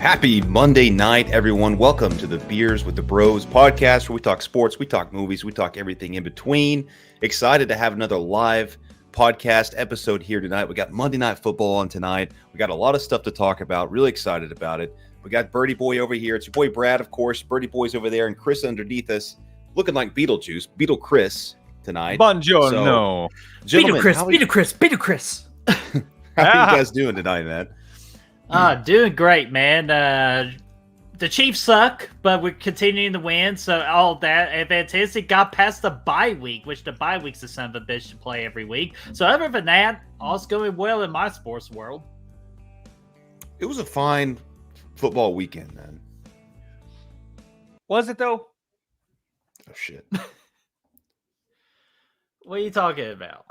Happy Monday night, everyone. Welcome to the Beers with the Bros podcast, where we talk sports, we talk movies, we talk everything in between. Excited to have another live podcast episode here tonight. We got Monday Night Football on tonight. We got a lot of stuff to talk about. Really excited about it. We got Birdie Boy over here. It's your boy Brad, of course. Birdie Boy's over there, and Chris underneath us, looking like Beetlejuice, Beetle Chris tonight. Buongiorno. Gentlemen, Beetle Chris. how are you guys doing tonight, man? Doing great, man. The Chiefs suck, but we're continuing to win, so all that. And fantastic got past the bye week, which the bye week's the son of a bitch to play every week. So other than that, all's going well in my sports world. It was a fine football weekend, man. Was it though? Oh, shit. What are you talking about?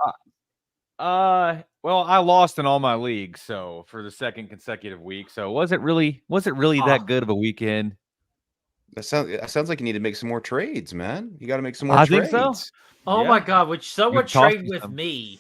Well, I lost in all my leagues, so for the second consecutive week. So was it really that good of a weekend? That sounds like you need to make some more trades, man. You got to make some more I trades. think so. Oh Yeah. my god, would someone You've cost trade me with some. me?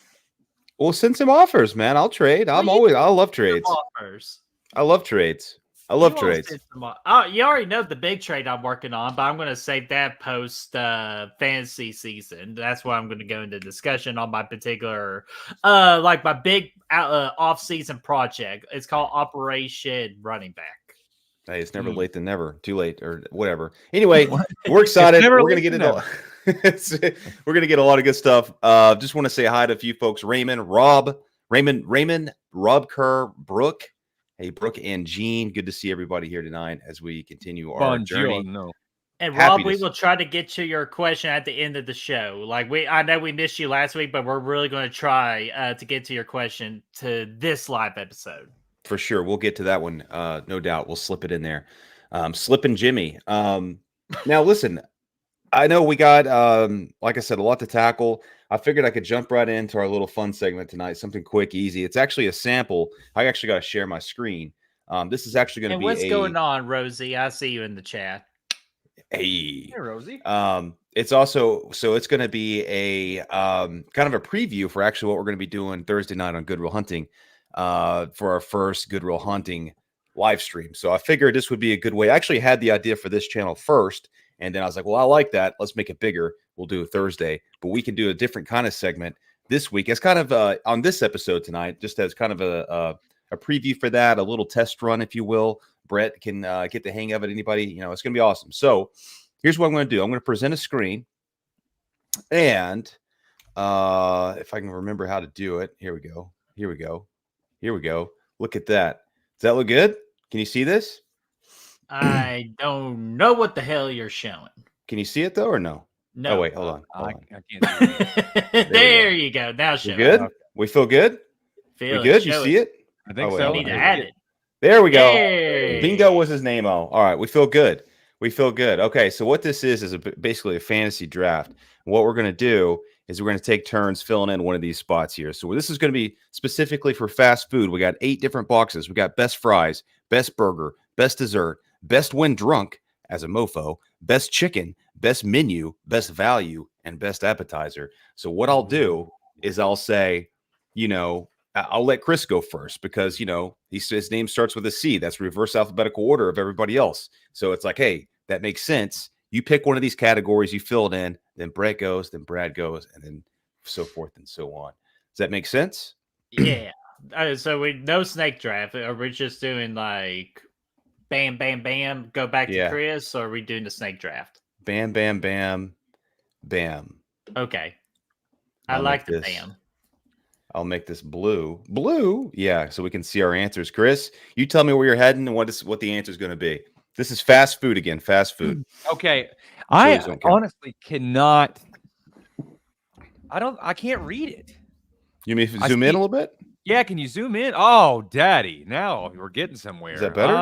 Well, send some offers, man. I'll trade. I love trades. Offers. I love trades. I love trades. You already know the big trade I'm working on, but I'm going to save that post fantasy season. That's why I'm going to go into discussion on my particular, like my big off season project. It's called Operation Running Back. Hey, it's never late than never. Too late or whatever. Anyway, we're excited. We're going to get into we're going to get a lot of good stuff. Just want to say hi to a few folks. Raymond, Rob Kerr, Brooke. Hey, Brooke and Gene, good to see everybody here tonight as we continue our journey. Buongiorno. And Happy Rob, we to- will try to get to your question at the end of the show. I know we missed you last week, but we're really going to try to get to your question to this live episode. For sure. We'll get to that one. No doubt. We'll slip it in there. Slipping Jimmy. Now, listen, I know we got, like I said, a lot to tackle. I figured I could jump right into our little fun segment tonight. Something quick, easy. It's actually a sample. I actually got to share my screen. This is actually going to be what's going on, Rosie? I see you in the chat. Hey, Rosie. It's also, so it's going to be a kind of a preview for actually what we're going to be doing Thursday night on Good Real Hunting for our first Good Real Hunting live stream. So I figured this would be a good way. I actually had the idea for this channel first, and then I was like, well, I like that. Let's make it bigger. We'll do it Thursday, but we can do a different kind of segment this week as kind of on this episode tonight, just as kind of a preview for that, a little test run, if you will. Brett can get the hang of it. Anybody, it's going to be awesome. So here's what I'm going to do. I'm going to present a screen, and if I can remember how to do it, here we go. Look at that. Does that look good? Can you see this? I don't know what the hell you're showing. Can you see it though, or no? No. Oh wait, hold on. I can't see it. There you go. Now show You good? Okay. We feel good? Feel We good? Show You see it? I think Oh, wait, so. I hold need on. to add it. There we go. Hey. Bingo was his name. Oh, all right. We feel good. Okay, so what this is basically a fantasy draft. What we're going to do is we're going to take turns filling in one of these spots here. So this is going to be specifically for fast food. We got 8 different boxes. We got best fries, best burger, best dessert, best when drunk as a mofo, best chicken, best menu, best value, and best appetizer. So what I'll do is I'll say, I'll let Chris go first because, his name starts with a C. That's reverse alphabetical order of everybody else. So it's like, hey, that makes sense. You pick one of these categories, you fill it in, then Brett goes, then Brad goes, and then so forth and so on. Does that make sense? Yeah. So we no snake draft. Are we just doing like bam, bam, bam, go back to Chris, or are we doing the snake draft? Bam, bam, bam, bam. Okay. I like the bam. I'll make this blue. Blue? Yeah, so we can see our answers. Chris, you tell me where you're heading and what the answer is going to be. This is fast food again. Fast food. Okay. Chili's I don't count. honestly cannot. I can't read it. You mean zoom in a little bit? Yeah, can you zoom in? Oh, daddy. Now we're getting somewhere. Is that better?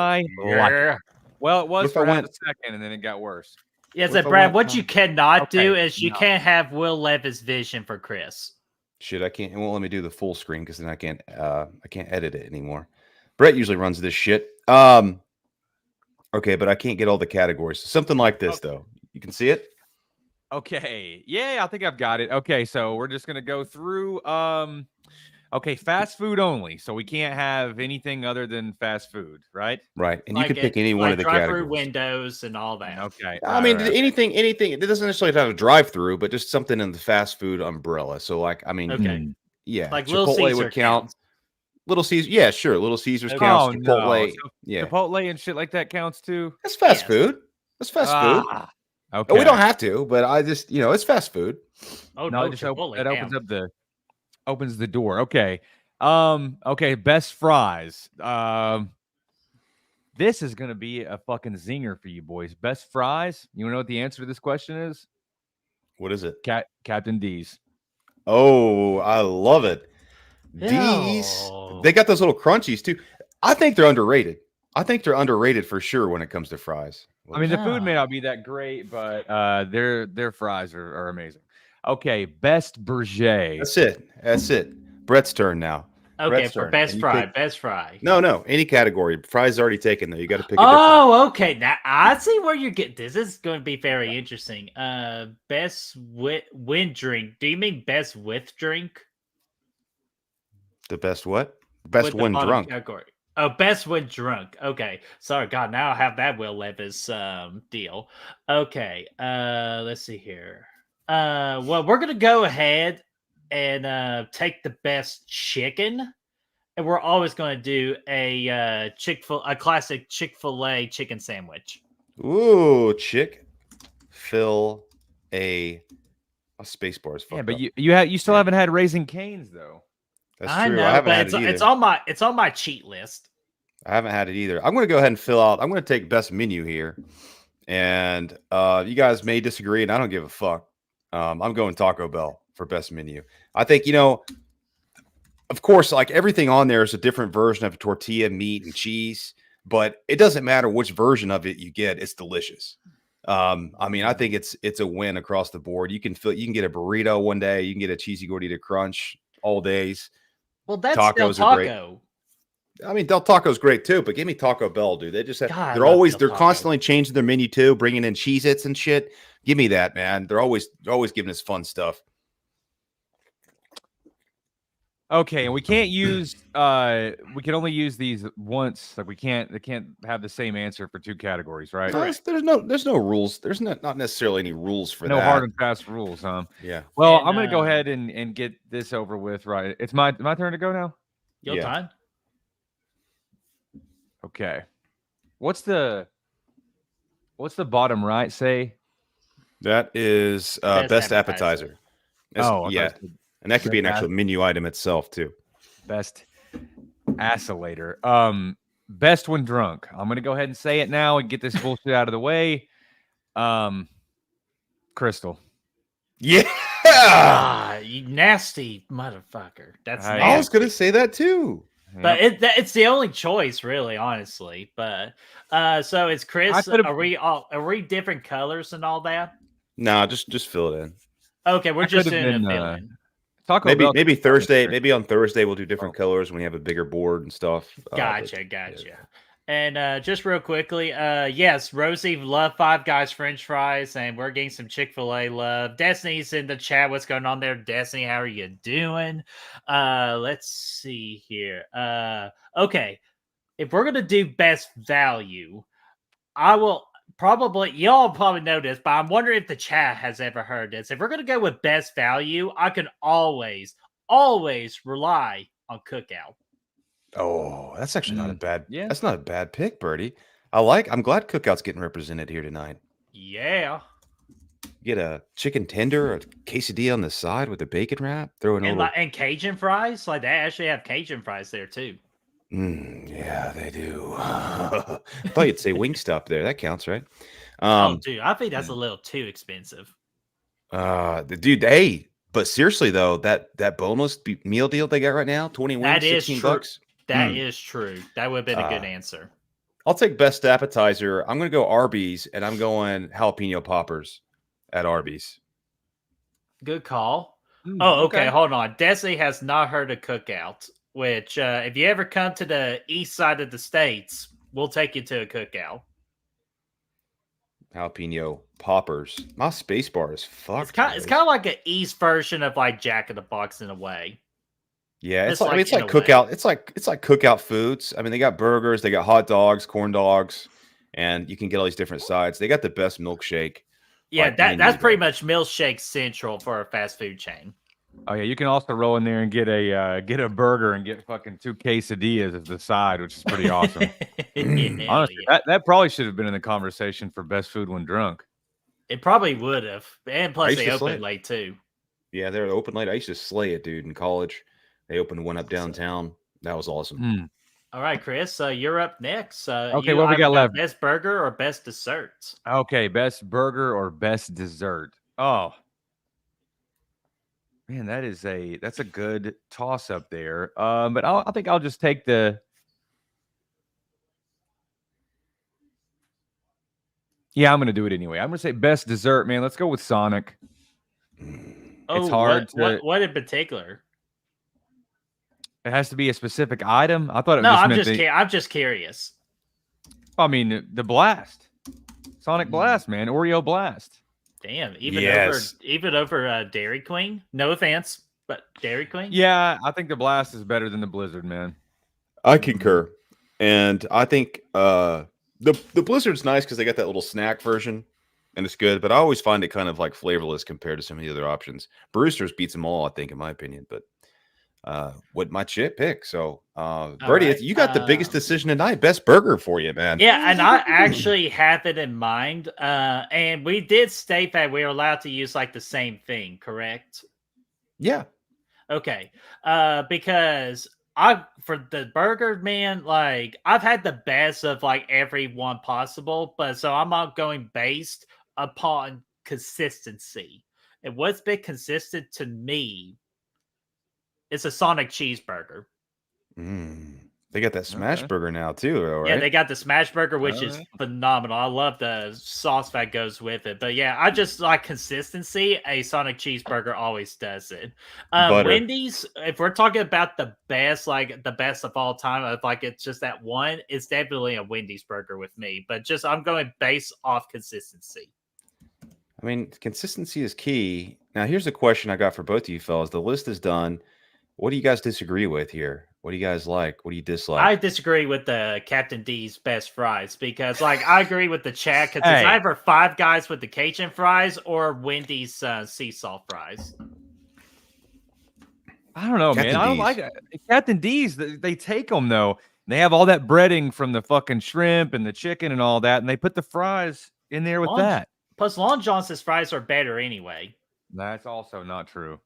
Well, it was What if for I a went- second, and then it got worse. Yeah, What so if I Brad, went- what you cannot do Okay, is you no. can't have Will Levis vision for Chris. Shit, I can't. It won't let me do the full screen because then I can't edit it anymore. Brett usually runs this shit. Okay, but I can't get all the categories. Something like this though. You can see it. Okay. Yeah, I think I've got it. Okay, so we're just gonna go through. Okay, fast food only. So we can't have anything other than fast food, right? Right. And you Like can pick any one of the drive-through categories. windows and all that. Okay. I mean, all right. anything. It doesn't necessarily have a drive-through, but just something in the fast food umbrella. So, like, I mean, Okay. Hmm. yeah, Like Little Chipotle Caesar would count. counts. Little Caesars, yeah, sure. Little Caesars Okay. counts. Oh no. Chipotle, So yeah, Chipotle and shit like that counts too. that's fast Yes. food. That's fast food. Ah, No, okay. we don't have to, but I just, it's fast food. Oh No, no, it just Chipotle it opens counts. up opens the door. Okay. Okay, best fries. This is gonna be a fucking zinger for you boys. Best fries. You wanna know what the answer to this question is? What is it? Captain D's. Oh, I love it. D's. Ew. They got those little crunchies too. I think they're underrated. I think they're underrated for sure when it comes to fries. I mean, the food may Yeah. not be that great, but their fries are amazing. Okay, best Berger. That's it. That's it. Brett's turn now. Okay, Brett's for turn. best And you fry, pick- best fry. No, any category. Fries already taken though. You got to pick. A different. Oh, okay. Now I see where you get. This is going to be very interesting. Best wind drink. Do you mean best with drink? The best what? Best With the one bottom drunk. category. Oh, best when drunk. Okay. Sorry, God. Now I have that Will Levis deal. Okay. Let's see here. Well, we're gonna go ahead and take the best chicken, and we're always gonna do a classic Chick-fil-A chicken sandwich. Ooh, Chick-fil A. A space bar is fucked Yeah, but up. you still Yeah. haven't had Raising Canes though. That's I true. know, I haven't but had it either. it's on my cheat list. I haven't had it either. I'm going to go ahead and fill out. I'm going to take best menu here, and you guys may disagree, and I don't give a fuck. I'm going Taco Bell for best menu. I think of course, like everything on there is a different version of tortilla, meat, and cheese, but it doesn't matter which version of it you get. It's delicious. I mean, I think it's a win across the board. You can get a burrito one day, you can get a cheesy gordita crunch all days. Well, that's Del Tacos are great. Taco. I mean, Del Taco's great too, but give me Taco Bell, dude. They just have, God, I they're love Del they're Taco. constantly changing their menu too, bringing in Cheez-Its and shit. Give me that, man. They're always giving us fun stuff. Okay, and we can't use we can only use these once. Like they can't have the same answer for two categories, right? No, there's no rules. There's not necessarily any rules for No that. hard and fast rules, huh? Yeah. Well, And, I'm gonna go ahead and get this over with. Right, it's my turn to go now. Your Yeah. time. Okay, what's the bottom right say? That is Best best appetizer. appetizer. That's- I thought yeah. it said And that could be an best actual menu item itself too. best oscillator. Best when drunk. I'm gonna go ahead and say it now and get this bullshit out of the way. Crystal. Yeah. Ah, you nasty motherfucker. That's I- I nasty. was gonna say that too. But it's the only choice, really, honestly. But so it's Chris. could've- Are we different colors and all that? No, just fill it in. Okay, we're I just could've doing been, a fill-in. Taco Bell. Maybe Thursday. Maybe on Thursday we'll do different Oh. colors when we have a bigger board and stuff. Gotcha. And just real quickly, yes, Rosie love Five Guys French fries, and we're getting some Chick-fil-A love. Destiny's in the chat. What's going on there, Destiny? How are you doing? Let's see here. Okay, if we're gonna do best value, I will probably y'all probably know this, but I'm wondering if the chat has ever heard this. If we're gonna go with best value, I can always rely on Cookout. Oh, that's actually not a bad. Yeah. That's not a bad pick, Birdie. I'm glad Cookout's getting represented here tonight. Yeah. Get a chicken tender, a quesadilla on the side with a bacon wrap. Throw in a little. And Cajun fries, like they actually have Cajun fries there too. Yeah, they do. I thought you'd say Wingstop there. That counts, right? Oh, dude, I think that's a little too expensive. Dude, hey, but seriously though, that boneless meal deal they got right now, 20 wings, That is 16 true. bucks. That is true. That would have been a good Uh, answer. I'll take best appetizer. I'm gonna go Arby's, and I'm going jalapeno poppers at Arby's. Good call. Mm, Oh, okay. Hold on. Desi has not heard of Cookout, which if you ever come to the east side of the states, we'll take you to a Cookout. Jalapeno poppers. My space bar is fucked. It's kind of like an east version of like Jack in the Box in a way. Yeah, It's it's like I mean, like it's in like a way. cookout. It's like cookout foods. I mean, they got burgers, they got hot dogs, corn dogs, and you can get all these different sides. They got the best milkshake Yeah, like menu that's pretty there. much milkshake central for a fast food chain. Oh yeah, you can also roll in there and get a burger and get fucking 2 quesadillas as the side, which is pretty awesome. Hell Honestly, yeah. that probably should have been in the conversation for best food when drunk. It probably would have, and I plus used they to slay open it. late too. Yeah, they're open late. I used to slay it, dude, in college. They opened one up downtown. That was awesome. Mm. All right, Chris, you're up next. Okay, You what we either got left? best burger or best desserts. Okay, best burger or best dessert. Oh man, that's a good toss up there. But I think I'll just take the. Yeah, I'm gonna do it anyway. I'm gonna say best dessert, man. Let's go with Sonic. Oh, hard what in particular? It has to be a specific item. I thought it No, just I'm meant just I'm just curious. I mean, the blast, Sonic Blast, man, Oreo Blast. Damn, even Yes. over Dairy Queen. No offense, but Dairy Queen. Yeah, I think the Blast is better than the Blizzard, man. I concur. And I think the Blizzard's nice because they got that little snack version and it's good, but I always find it kind of like flavorless compared to some of the other options. Brewster's beats them all, I think, in my opinion, but what my chip pick. So Birdie, right, you got the biggest decision tonight. Best burger for you, man. Yeah, and I actually have it in mind. And we did state that we were allowed to use like the same thing, correct? Yeah. Okay. Because for the burger, man, like I've had the best of like every one possible, but so I'm not going based upon consistency. And what's been consistent to me is a Sonic cheeseburger. They got that smash Okay. burger now too, though, right? Yeah, they got the smash burger, which is Alright. phenomenal. I love the sauce that goes with it. But yeah, I just like consistency. A Sonic cheeseburger always does it. Butter. Wendy's, if we're talking about the best, like the best of all time, if like it's just that one, it's definitely a Wendy's burger with me. But just I'm going based off consistency. I mean, consistency is key. Now, here's a question I got for both of you fellas. The list is done. What do you guys disagree with here? What do you guys like? What do you dislike? I disagree with the Captain D's best fries because, like, I agree with the chat because it's Hey. either Five Guys with the Cajun fries or Wendy's sea salt fries. I don't know, Captain man. I don't D's. like it. Captain D's. They take them though. They have all that breading from the fucking shrimp and the chicken and all that, and they put the fries in there with Long- that. Plus, Long Johnson's fries are better anyway. That's also not true.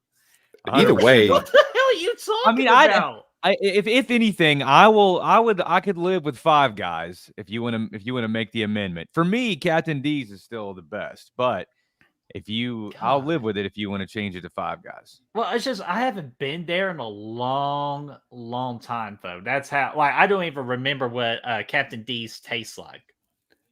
Either 100% way, What the hell are you talking about? If anything, I could live with Five Guys if you want to make the amendment. For me, Captain D's is still the best, but I'll God. live with it if you want to change it to Five Guys. Well, it's just I haven't been there in a long, long time, though. That's how. Like, I don't even remember what Captain D's tastes like.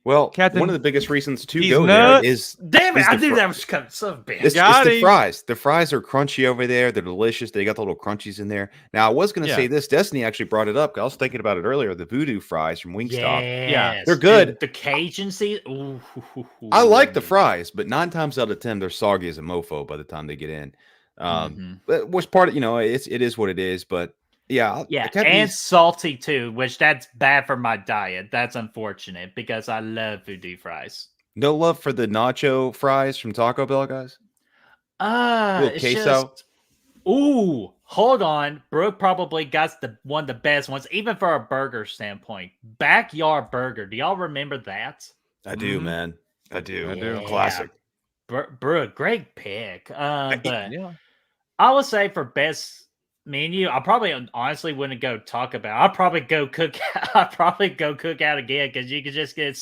well, Captain one of the biggest reasons to D's go nuts. there is Damn it! Is I the knew fr- that was coming. So bad. it's Got the him. fries. The fries are crunchy over there. They're delicious. They got the little crunchies in there. Now, I was going to Yeah. say this. Destiny actually brought it up. I was thinking about it earlier. The Voodoo fries from Wingstop. Yes, They're good. dude, the Cajun season. I like the fries, but 9 times out of 10, they're soggy as a mofo by the time they get in. But was part of it is what it is. But yeah, Yeah, Captain and D's- salty too, which that's bad for my diet. That's unfortunate because I love voodoo fries. no love for the nacho fries from Taco Bell, guys. Little It's queso. just ooh, hold on. Brooke probably got one of the best ones, even for a burger standpoint. Backyard Burger. Do y'all remember that? I do, Mhm. man. I do. I do. Yeah. Classic. Brooke, great pick. But Yeah. I would say for best menu, I probably honestly wouldn't go talk about. I'd probably go cook. I'd probably go cook out again because you could just get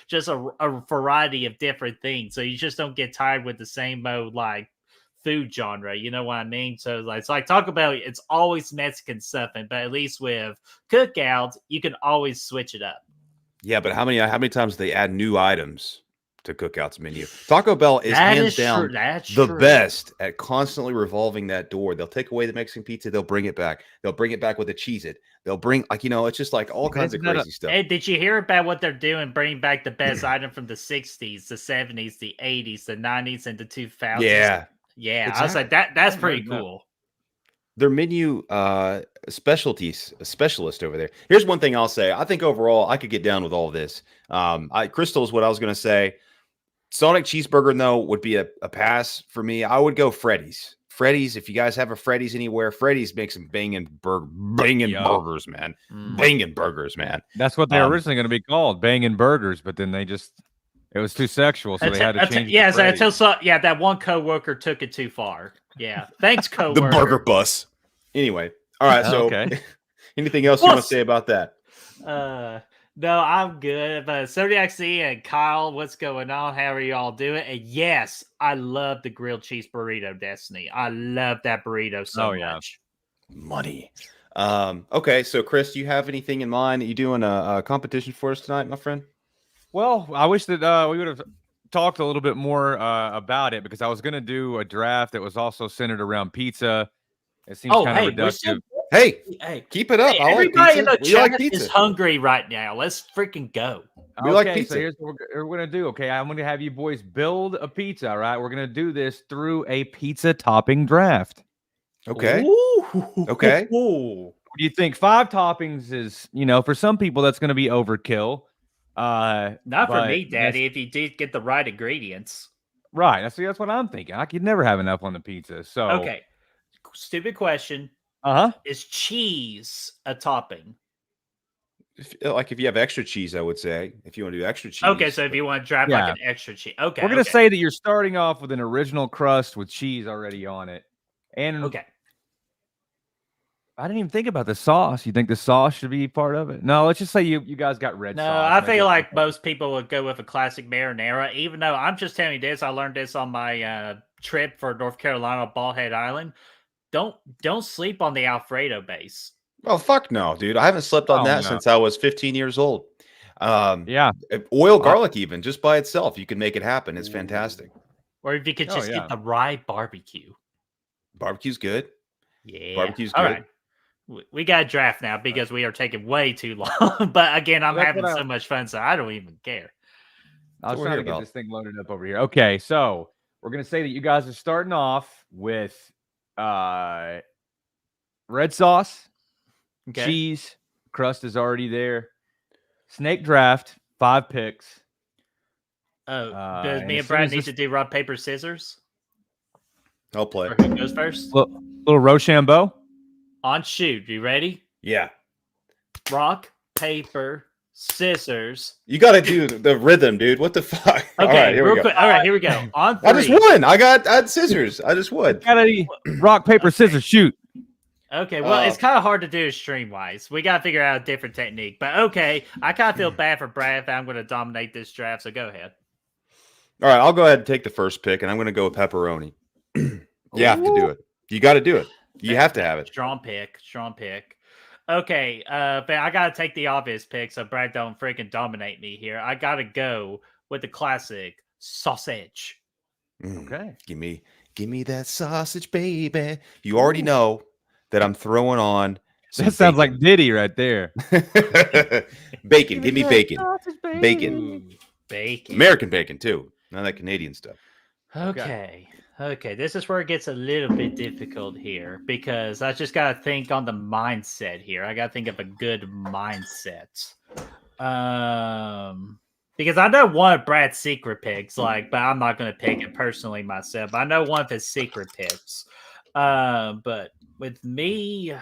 just a variety of different things, so you just don't get tired with the same mode like food genre. You know what I mean? So like, it's like Taco Bell. It's always Mexican stuffing, but at least with cookouts, you can always switch it up. Yeah, but how many times do they add new items to Cookout's menu? Taco Bell is That hands is down true. That's the true. best at constantly revolving that door. They'll take away the Mexican pizza, they'll bring it back. They'll bring it back with a Cheez-It. They'll bring it's just like all kinds of Isn't that crazy stuff. Hey, did you hear about what they're doing? Bringing back the best item from the 60s, the 70s, the 80s, the 90s, and the 2000s. Yeah. Yeah. I was like, that's I pretty heard that. cool. their menu specialties specialist over there. Here's one thing I'll say. I think overall I could get down with all this. Crystal is what I was going to say. Sonic cheeseburger though would be a pass for me. I would go Freddy's. Freddy's, if you guys have a Freddy's anywhere, Freddy's makes some banging burgers, man. Banging burgers, man. That's what they were originally going to be called, banging burgers, but then it was too sexual, so they had to change it. Yeah, to so that one coworker took it too far. Yeah, thanks, coworker. The burger bus. Anyway, all right. So, anything else you want to say about that? No, I'm good. But Zodiac C and Kyle, what's going on? How are you all doing? And yes, I love the grilled cheese burrito, Destiny. I love that burrito so much. Money. Okay, so Chris, do you have anything in mind? Are you doing a competition for us tonight, my friend? Well, I wish that we would have talked a little bit more about it, because I was going to do a draft that was also centered around pizza. It seems kind of reductive. Hey, keep it up. Everybody in the chat is hungry right now. Let's freaking go. We like pizza. So here's what we're going to do. Okay, I'm going to have you boys build a pizza. All right, we're going to do this through a pizza topping draft. Okay. Ooh. Okay. Ooh. What do you think? 5 toppings is, for some people that's going to be overkill. Not for me, Daddy. If you did get the right ingredients, right? That's what I'm thinking. I could never have enough on the pizza. So okay. Stupid question. Is cheese a topping? If you have extra cheese, I would say. If you want to do extra cheese. Okay, so if you want to draft like an extra cheese. Okay. We're going to say that you're starting off with an original crust with cheese already on it. And okay. I didn't even think about the sauce. You think the sauce should be part of it? No, let's just say you guys got red sauce. No, I feel like most people would go with a classic marinara, even though I'm just telling you this. I learned this on my trip for North Carolina, Bald Head Island. Don't sleep on the Alfredo base. Oh, fuck no, dude. I haven't slept on that since I was 15 years old. Oil garlic, even just by itself, you can make it happen. It's fantastic. Or if you could just get the rye barbecue. Barbecue's good. Yeah. Barbecue's good. All right. We got a draft now because we are taking way too long. But again, I'm having so much fun, so I don't even care. I was trying to get this thing loaded up over here. Okay, so we're going to say that you guys are starting off with red sauce, cheese, crust is already there. Snake draft, 5 picks. Oh, does me and Brad need to do rock, paper, scissors? I'll play. Or who goes first? Little Rochambeau. On shoot. You ready? Yeah. Rock, paper, scissors. You got to do the rhythm, dude. What the fuck? Okay, all right, here we go. All right, here we go. On 3. I just won. I had scissors. I just won. Gotta rock, paper, scissors, shoot. Okay, well, it's kind of hard to do stream-wise. We got to figure out a different technique. But okay, I kind of feel bad for Brad if I'm going to dominate this draft, so go ahead. All right, I'll go ahead and take the first pick, and I'm going to go with pepperoni. You have to do it. You got to do it. You have to have it. Strong pick. Okay, but I got to take the obvious pick so Brad don't freaking dominate me here. I got to go with the classic sausage. Okay. Give me that sausage, baby. You already know that I'm throwing on. That sounds like Diddy right there. Bacon. Give me bacon. Bacon. Ooh, bacon. American bacon, too. Not that Canadian stuff. Okay, this is where it gets a little bit difficult here because I just got to think on the mindset here. I got to think of a good mindset. Because I know one of Brad's secret picks, but I'm not going to pick it personally myself. I know one of his secret picks. But with me,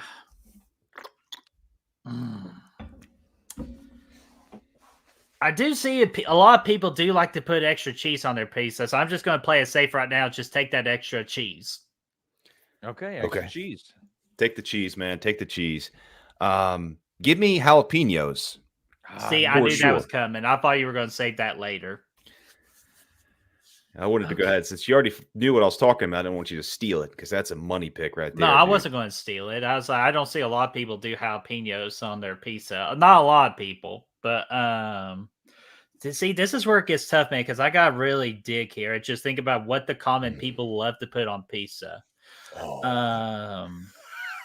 I do see a lot of people do like to put extra cheese on their pizza, so I'm just going to play it safe right now. Just take that extra cheese. Okay, cheese. Take the cheese, man. Take the cheese. Give me jalapenos. See, I knew that was coming. I thought you were going to save that later. I wanted to go ahead. Since you already knew what I was talking about, I didn't want you to steal it because that's a money pick right there. No, I wasn't going to steal it. I was like, I don't see a lot of people do jalapenos on their pizza. Not a lot of people. But see, this is where it gets tough, man, because I got really dig here. And just think about what the common people love to put on pizza.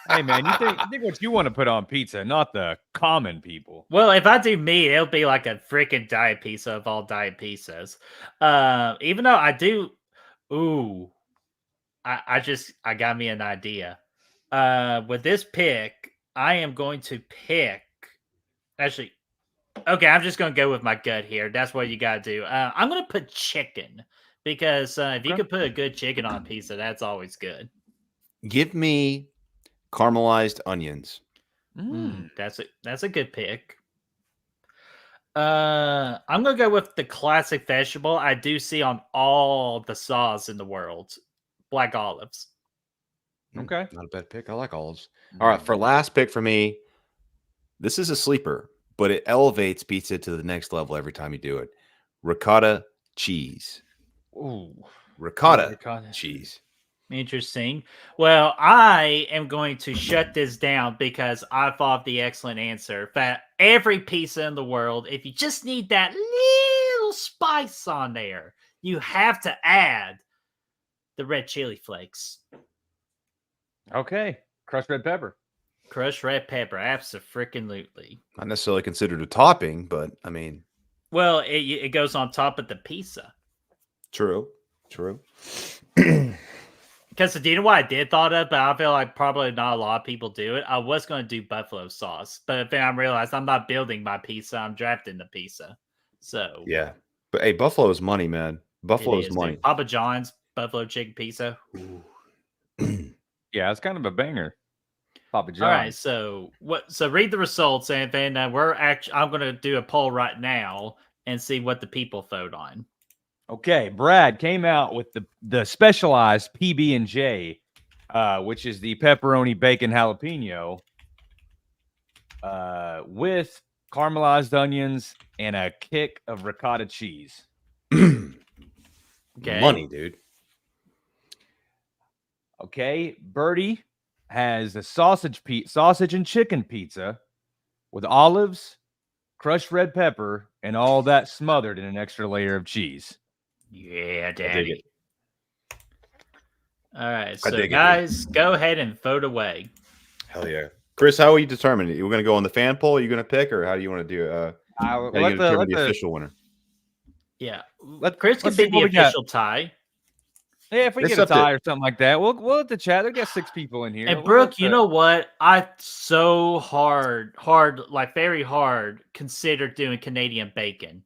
Hey, man, you think what you want to put on pizza, not the common people. Well, if I do meat, it'll be like a freaking diet pizza of all diet pizzas. Even though I do, I got me an idea. With this pick, I am going to pick. Actually, okay, I'm just going to go with my gut here. That's what you got to do. I'm going to put chicken because if you could put a good chicken on pizza, that's always good. Give me caramelized onions. That's a good pick. I'm gonna go with the classic vegetable I do see on all the sauce in the world, black olives. Okay, not a bad pick. I like olives. All right, for last pick for me, this is a sleeper, but it elevates pizza to the next level every time you do it. Ricotta cheese. Ooh, ricotta cheese. Interesting. Well, I am going to shut this down because I thought of the excellent answer that every pizza in the world, if you just need that little spice on there, you have to add the red chili flakes. Okay. Crushed red pepper. Crushed red pepper. Abso-freaking-lutely. Not necessarily considered a topping, but I mean. Well, it goes on top of the pizza. True. Because do you know what I did thought of, but I feel like probably not a lot of people do it. I was going to do buffalo sauce, but then I realized I'm not building my pizza. I'm drafting the pizza. So yeah, but hey, buffalo is money, man. Buffalo is money. Dude. Papa John's buffalo chicken pizza. Yeah, it's kind of a banger. Papa John's. All right, so read the results, and then I'm going to do a poll right now and see what the people vote on. Okay, Brad came out with the specialized PB&J, which is the pepperoni bacon jalapeno, with caramelized onions and a kick of ricotta cheese. Okay. Money, dude. Okay, Birdie has a sausage and chicken pizza with olives, crushed red pepper, and all that smothered in an extra layer of cheese. Yeah, daddy. All right, so guys, go ahead and vote away. Hell yeah. Chris, how will you determine it? You're going to go on the fan poll? Are you going to pick, or how do you want to do it? How are you going to determine the official winner? Yeah. Chris can be the official tie. Yeah, if we get a tie or something like that, we'll let the chat. They've got 6 people in here. And Brooke, you know what? I so very hard considered doing Canadian bacon.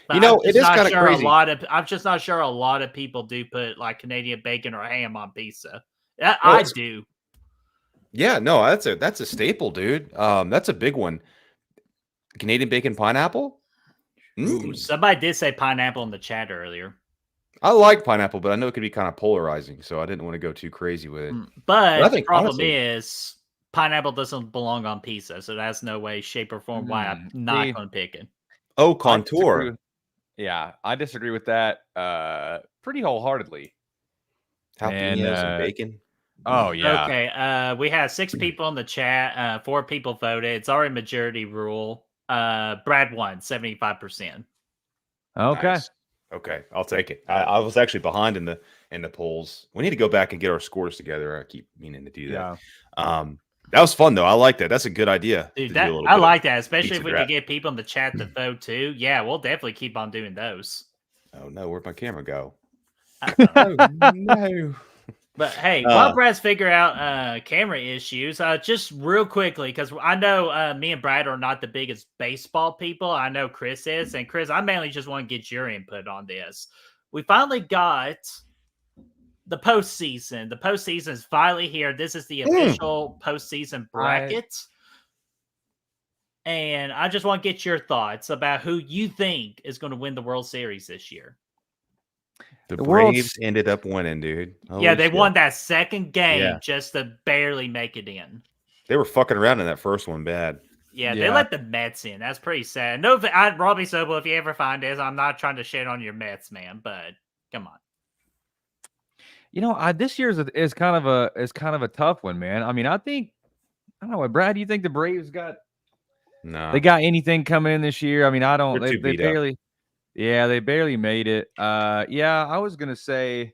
But it is kind of crazy. I'm just not sure a lot of people do put like Canadian bacon or ham on pizza. I do. Yeah, no, that's a staple, dude. That's a big one. Canadian bacon pineapple. Ooh, somebody did say pineapple in the chat earlier. I like pineapple, but I know it could be kind of polarizing, so I didn't want to go too crazy with it. But the problem is pineapple doesn't belong on pizza, so that's no way, shape, or form why I'm not going to pick it. Oh, contour. I disagree with that pretty wholeheartedly. Jalapenos and bacon. Oh, yeah. Okay, we have 6 people in the chat. 4 people voted. It's already majority rule. Brad won 75%. Okay. Nice. Okay, I'll take it. I was actually behind in the polls. We need to go back and get our scores together. I keep meaning to do that. Yeah. That was fun though. I like that. That's a good idea. Dude, I like that, especially if we can get people in the chat to vote too. Yeah, we'll definitely keep on doing those. Oh no, where'd my camera go? Oh no. But hey, while Brad's figure out camera issues, just real quickly, because I know me and Brad are not the biggest baseball people. I know Chris is. And Chris, I mainly just want to get your input on this. We finally got the postseason. The postseason is finally here. This is the official postseason bracket. And I just want to get your thoughts about who you think is going to win the World Series this year. The Braves ended up winning, dude. Holy shit. Won that second game just to barely make it in. They were fucking around in that first one bad. Yeah, they let the Mets in. That's pretty sad. No, Robbie Sobel, if you ever find this, I'm not trying to shit on your Mets, man, but come on. You know, this year's is kind of a tough one, man. I mean, I don't know, Brad. Do you think the Braves got anything coming in this year? I mean, I don't. They barely. Yeah, they barely made it. I was gonna say,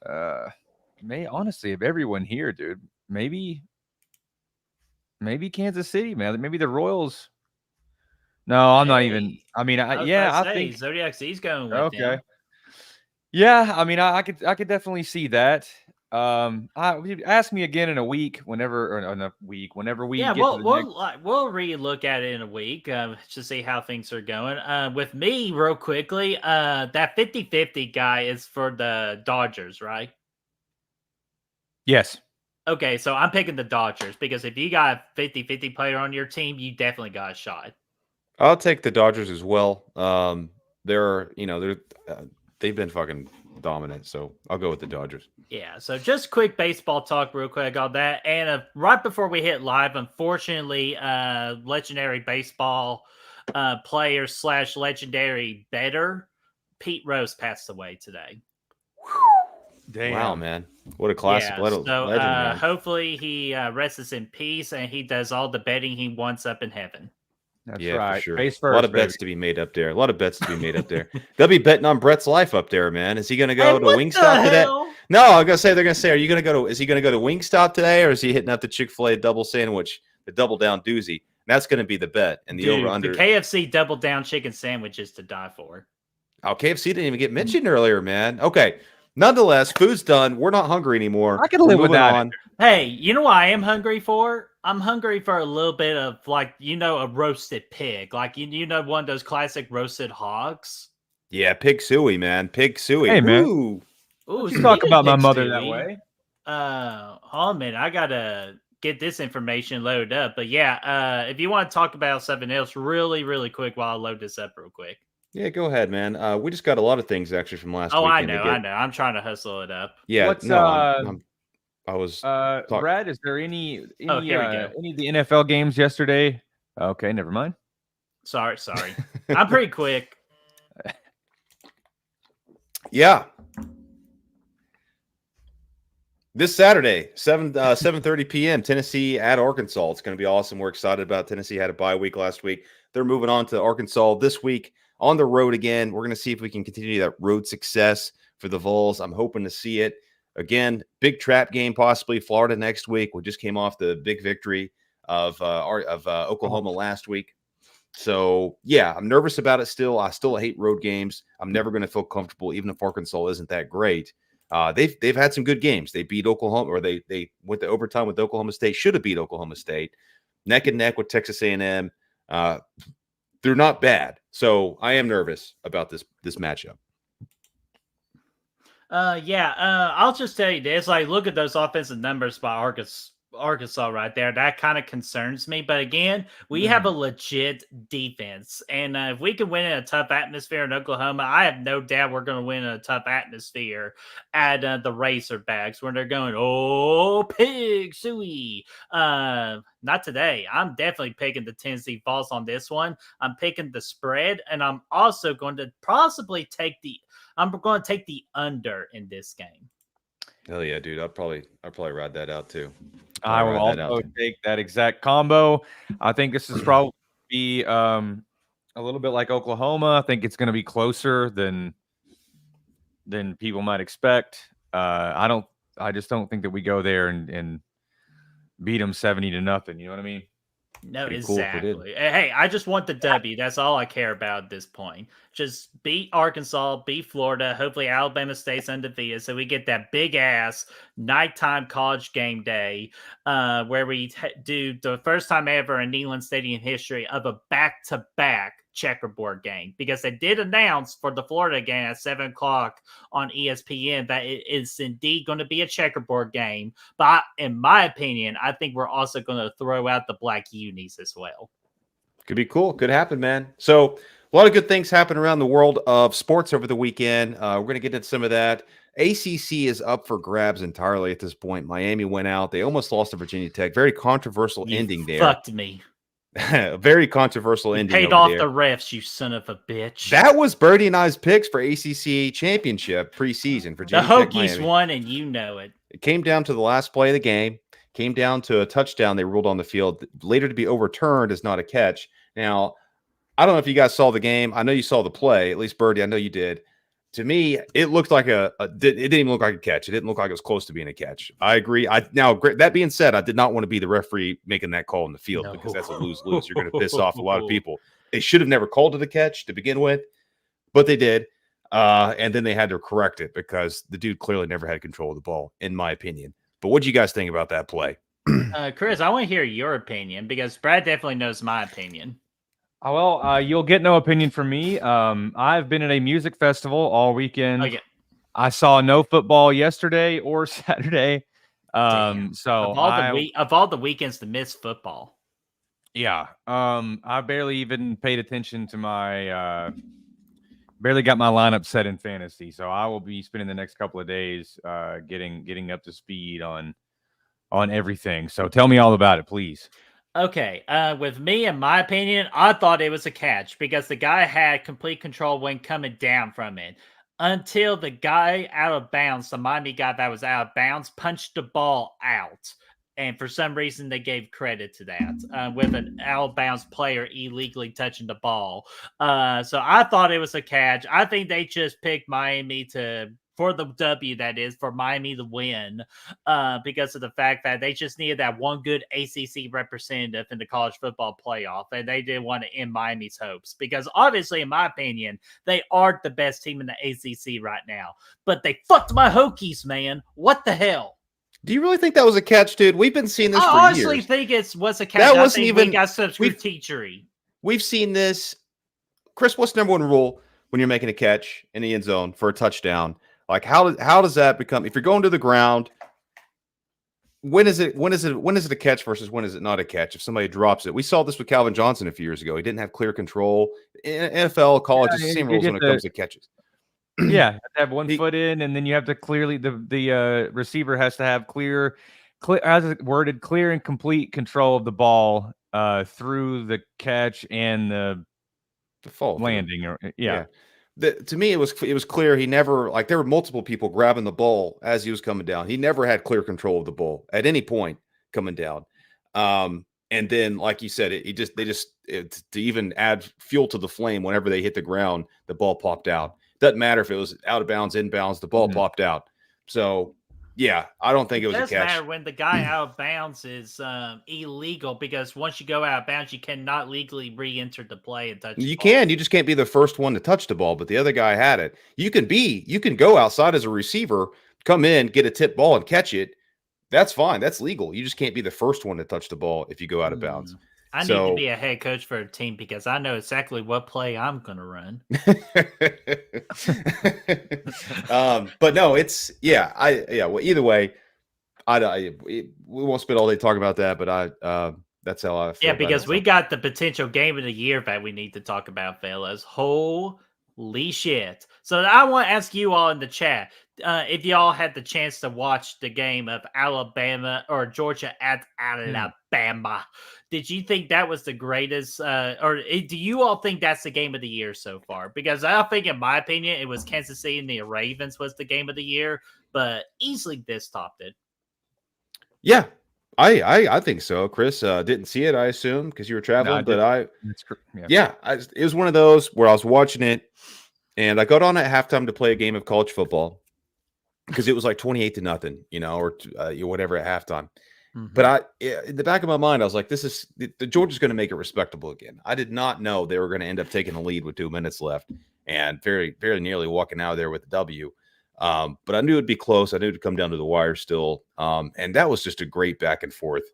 honestly, of everyone here, dude, maybe Kansas City, man. Maybe the Royals. No, I'm not even. I mean, I think Zodiac Z's going with them. Yeah, I mean, I could definitely see that. Ask me again in a week, whenever we yeah, get to the we'll re-look at it in a week to see how things are going. With me, real quickly, that 50-50 guy is for the Dodgers, right? Yes. Okay, so I'm picking the Dodgers because if you got a 50-50 player on your team, you definitely got a shot. I'll take the Dodgers as well. They've been fucking dominant, so I'll go with the Dodgers. Yeah, so just quick baseball talk real quick on that. And right before we hit live, unfortunately, legendary baseball player / legendary bettor, Pete Rose passed away today. Damn. Wow, man. What a classic legend, man. Hopefully he rests in peace and he does all the betting he wants up in heaven. That's right. For sure. Face first, a lot of bets to be made up there. They'll be betting on Brett's life up there, man. Is he going to go to Wingstop today? No, I'm going to say, they're going to say, is he going to go to Wingstop today, or is he hitting up the Chick-fil-A double sandwich, the double down doozy? And that's going to be the bet. And the over-under. The KFC double down chicken sandwich is to die for. Oh, KFC didn't even get mentioned earlier, man. Okay. Nonetheless, food's done. We're not hungry anymore. I can live with that. Hey, you know what I am hungry for? I'm hungry for a little bit of, like, a roasted pig. Like, one of those classic roasted hogs? Yeah, pig suey, man. Pig suey. Hey, man. Ooh, you talk about my mother that way. Hold on a minute. I got to get this information loaded up. But, yeah, if you want to talk about something else really, really quick while I load this up real quick. Yeah, go ahead, man. We just got a lot of things actually from last week. I know. I'm trying to hustle it up. Yeah, I was. Brad, is there any of the NFL games yesterday? Okay, never mind. Sorry. I'm pretty quick. Yeah. This Saturday, 7:30 p.m., Tennessee at Arkansas. It's going to be awesome. We're excited about Tennessee. Had a bye week last week. They're moving on to Arkansas this week. On the road again, we're going to see if we can continue that road success for the Vols. I'm hoping to see it. Again, big trap game possibly. Florida next week. We just came off the big victory of Oklahoma last week. So, yeah, I'm nervous about it still. I still hate road games. I'm never going to feel comfortable, even if Arkansas isn't that great. They've had some good games. They beat Oklahoma, or they went to overtime with Oklahoma State. Should have beat Oklahoma State. Neck and neck with Texas A&M. They're not bad. So I am nervous about this matchup. I'll just tell you this. Like, look at those offensive numbers by Arkansas right there. That kind of concerns me. But again, we have a legit defense. And if we can win in a tough atmosphere in Oklahoma, I have no doubt we're going to win in a tough atmosphere at the Razorbacks when they're going, oh, pig suey. Not today. I'm definitely picking the Tennessee Vols on this one. I'm picking the spread, and I'm also going to possibly take the under in this game. Hell yeah, dude. I'll probably ride that out too. I will also take that exact combo. I think this is probably be a little bit like Oklahoma. I think it's going to be closer than people might expect. I just don't think that we go there and beat them 70-0. You know what I mean? No, exactly. Cool hey, I just want the W. That's all I care about at this point. Just beat Arkansas, beat Florida. Hopefully Alabama stays undefeated, so we get that big ass nighttime college game day where we do the first time ever in Neyland Stadium history of a back-to-back checkerboard game, because they did announce for the Florida game at 7:00 on ESPN that it is indeed going to be a checkerboard game. But in my opinion, I think we're also going to throw out the black unis as well. Could be cool. Could happen, man. So a lot of good things happen around the world of sports over the weekend. We're going to get into some of that. ACC is up for grabs entirely at this point. Miami went out. They almost lost to Virginia Tech. Very controversial ending there. Fucked me. Very controversial ending. Paid off the refs, you son of a bitch. That was Birdie and I's picks for ACC championship preseason. Virginia the Hokies won, and you know it. It came down to the last play of the game. Came down to a touchdown they ruled on the field, later to be overturned as not a catch. Now, I don't know if you guys saw the game. I know you saw the play. At least Birdie, I know you did. To me, it looked like it didn't even look like a catch. It didn't look like it was close to being a catch. I agree. Now, that being said, I did not want to be the referee making that call in the field because that's a lose-lose. You're going to piss off a lot of people. They should have never called it a catch to begin with, but they did. And then they had to correct it because the dude clearly never had control of the ball, in my opinion. But what do you guys think about that play? Chris, I want to hear your opinion because Brad definitely knows my opinion. Well, you'll get no opinion from me. I've been at a music festival all weekend. Okay. I saw no football yesterday or Saturday. Damn. So of all the weekends to miss football. Yeah. I barely even paid attention to my barely got my lineup set in fantasy. So I will be spending the next couple of days getting up to speed on everything. So tell me all about it, please. Okay, with me, in my opinion, I thought it was a catch because the guy had complete control when coming down from it. Until the guy out of bounds, the Miami guy that was out of bounds, punched the ball out. And for some reason, they gave credit to that with an out of bounds player illegally touching the ball. So I thought it was a catch. I think they just picked Miami for the W, that is, for Miami to win because of the fact that they just needed that one good ACC representative in the college football playoff, and they didn't want to end Miami's hopes because obviously, in my opinion, they are the best team in the ACC right now, but they fucked my Hokies, man. What the hell? Do you really think that was a catch, dude? We've been seeing this for years. I honestly think it was a catch. That wasn't even. We got some teachery. We've seen this. Chris, what's the number one rule when you're making a catch in the end zone for a touchdown? Like how does that become? If you're going to the ground, when is it a catch versus when is it not a catch? If somebody drops it, we saw this with Calvin Johnson a few years ago. He didn't have clear control. In NFL, college, it's the same rules when it comes to catches. Yeah, you have to have one foot in, and then you have to clearly the receiver has to have clear, as it worded, clear and complete control of the ball through the catch and the fall landing. Or to me, it was clear he never, like, there were multiple people grabbing the ball as he was coming down. He never had clear control of the ball at any point coming down. And then, like you said, to even add fuel to the flame, whenever they hit the ground, the ball popped out. Doesn't matter if it was out of bounds, inbounds, the ball popped out. So, yeah, I don't think it was a catch. It doesn't matter when the guy out of bounds is illegal because once you go out of bounds, you cannot legally re-enter the play and touch the ball. You just can't be the first one to touch the ball, but the other guy had it. You can go outside as a receiver, come in, get a tip ball and catch it. That's fine. That's legal. You just can't be the first one to touch the ball if you go out of bounds. I need to be a head coach for a team because I know exactly what play I'm going to run. But no, well, either way, we won't spend all day talking about that, but that's how I feel. Yeah, because we got the potential game of the year that we need to talk about, fellas. Holy shit. So I want to ask you all in the chat, if y'all had the chance to watch the game of Alabama or Georgia at Alabama, did you think that was the greatest, or do you all think that's the game of the year so far? Because I think, in my opinion, it was Kansas City and the Ravens was the game of the year, but easily this topped it. Yeah, I think so. Chris didn't see it, I assume, because you were traveling, but it was one of those where I was watching it, and I got on at halftime to play a game of college football because it was like 28-0, or whatever at halftime. Mm-hmm. But in the back of my mind, I was like, the Georgia's going to make it respectable again. I did not know they were going to end up taking the lead with 2 minutes left and very, very nearly walking out of there with a W. But I knew it'd be close. I knew it'd come down to the wire still. And that was just a great back and forth.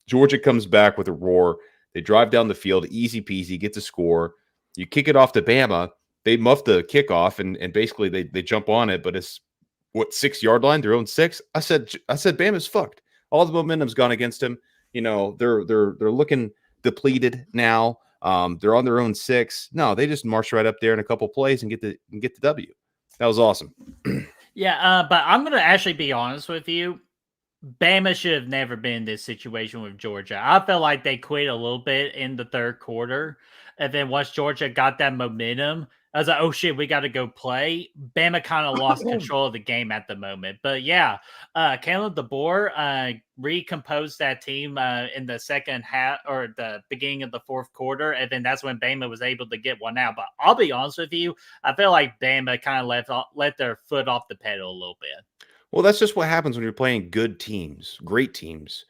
Georgia comes back with a roar. They drive down the field, easy peasy, get to score. You kick it off to Bama. They muff the kickoff and basically they jump on it, but it's 6-yard line, their own 6. I said Bama's fucked. All the momentum's gone against him. They're looking depleted now. They're on their own 6. No, they just march right up there in a couple plays and get the W. That was awesome. Yeah, but I'm going to actually be honest with you. Bama should have never been in this situation with Georgia. I felt like they quit a little bit in the third quarter. And then once Georgia got that momentum, I was like, oh shit, we got to go play. Bama kind of lost control of the game at the moment. But yeah, Kalen DeBoer recomposed that team in the second half or the beginning of the fourth quarter. And then that's when Bama was able to get one out. But I'll be honest with you, I feel like Bama kind of let their foot off the pedal a little bit. Well, that's just what happens when you're playing good teams, great teams,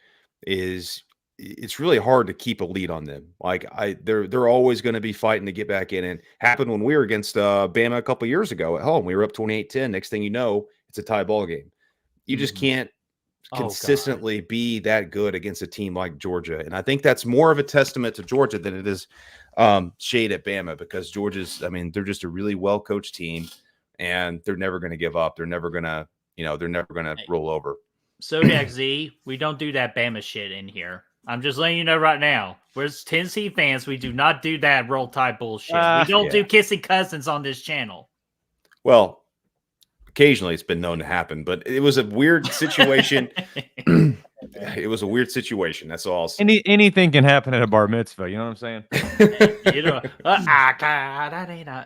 is it's really hard to keep a lead on them. Like they're always going to be fighting to get back in. And happened when we were against Bama a couple years ago at home. We were up 28-10. Next thing you know, it's a tie ball game. You just can't consistently be that good against a team like Georgia. And I think that's more of a testament to Georgia than it is shade at Bama, because Georgia's, I mean, they're just a really well-coached team, and they're never going to give up. They're never going to, they're never going to roll over. Zodiac Z, we don't do that Bama shit in here. I'm just letting you know right now. We're Tennessee fans. We do not do that Roll Tide bullshit. We don't do kissing cousins on this channel. Well, occasionally it's been known to happen, but it was a weird situation. It was a weird situation. That's all. Anything can happen at a bar mitzvah. You know what I'm saying?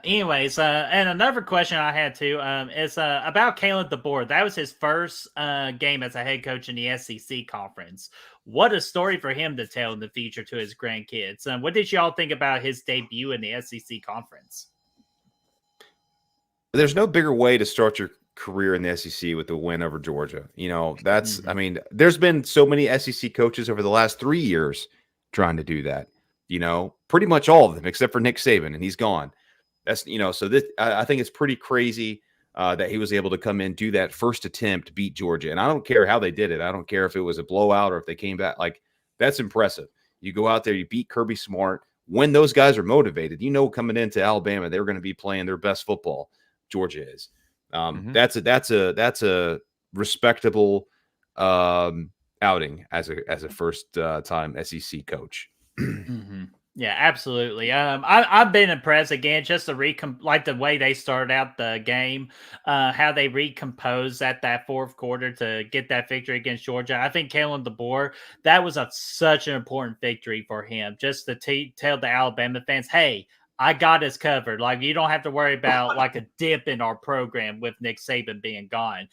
Anyways, and another question I had too is about Kalen DeBoer. That was his first game as a head coach in the SEC conference. What a story for him to tell in the future to his grandkids. What did y'all think about his debut in the SEC conference? There's no bigger way to start your career in the SEC with a win over Georgia. That's, I mean, there's been so many SEC coaches over the last 3 years trying to do that, pretty much all of them, except for Nick Saban, and he's gone. That's, so this, I think it's pretty crazy that he was able to come in, do that first attempt, beat Georgia. And I don't care how they did it. I don't care if it was a blowout or if they came back. Like, that's impressive. You go out there, you beat Kirby Smart. When those guys are motivated, coming into Alabama, they're going to be playing their best football. Georgia is. That's a respectable outing as a first time SEC coach. Yeah, absolutely. I've been impressed again, just the the way they started out the game, how they recomposed at that fourth quarter to get that victory against Georgia. I think Kalen DeBoer, that was such an important victory for him, just to tell the Alabama fans, hey, I got us covered. Like, you don't have to worry about like a dip in our program with Nick Saban being gone.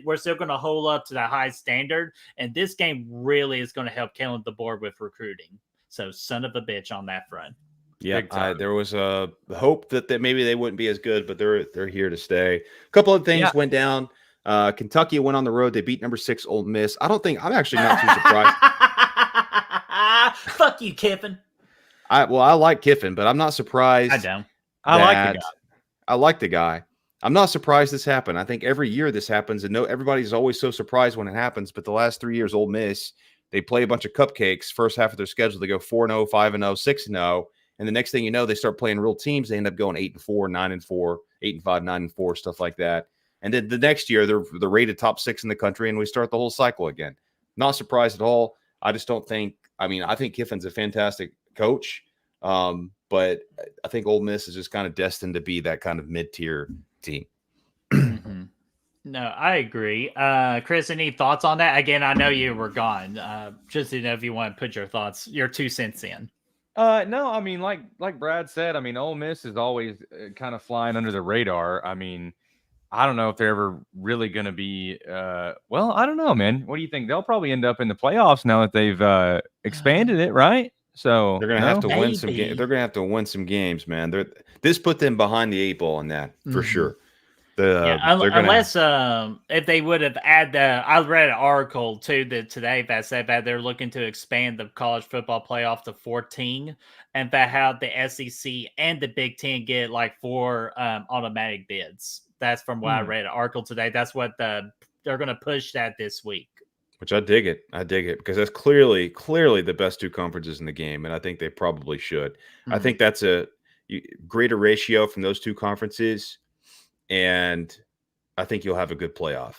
We're still going to hold up to that high standard, and this game really is going to help Kalen DeBoer with recruiting. So, son of a bitch on that front. Yeah, there was a hope that maybe they wouldn't be as good, but they're here to stay. A couple of things went down. Kentucky went on the road. They beat number 6 Ole Miss. I'm actually not too surprised. Fuck you, Kiffin. I like Kiffin, but I'm not surprised. I don't. I like the guy. I like the guy. I'm not surprised this happened. I think every year this happens, and everybody's always so surprised when it happens. But the last 3 years, Ole Miss, they play a bunch of cupcakes. First half of their schedule, they go 4-0, 5-0, 6-0, and the next thing you know, they start playing real teams. They end up going 8-4, 9-4, 8-5, 9-4, stuff like that. And then the next year, they're rated top 6 in the country, and we start the whole cycle again. Not surprised at all. I just don't think. I mean, I think Kiffin's a fantastic coach, but I think Ole Miss is just kind of destined to be that kind of mid-tier team. No, I agree. Chris, any thoughts on that? Again, I know you were gone. Just to know if you want to put your 2 cents in. No, I mean, like Brad said, I mean, Ole Miss is always kind of flying under the radar. I mean, I don't know if they're ever really going to be. Well, I don't know, man. What do you think? They'll probably end up in the playoffs now that they've expanded it, right? So they're going to have to win some games. They're going to have to win some games, man. This put them behind the 8 ball on that for sure. Unless if they would have added, I read an article too today that said that they're looking to expand the college football playoff to 14, and that how the SEC and the Big Ten get like 4 automatic bids. That's from what I read an article today. That's what they're going to push that this week. Which I dig it. I dig it because that's clearly the best 2 conferences in the game, and I think they probably should. I think that's a greater ratio from those 2 conferences, and I think you'll have a good playoff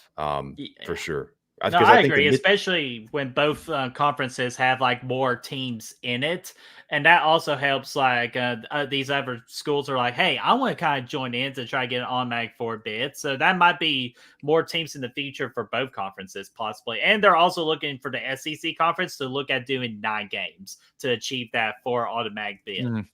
for sure. I agree, especially when both conferences have like more teams in it, and that also helps. Like these other schools are like, "Hey, I want to kind of join in to try to get an automatic 4 bid." So that might be more teams in the future for both conferences, possibly. And they're also looking for the SEC conference to look at doing 9 games to achieve that 4 automatic bid.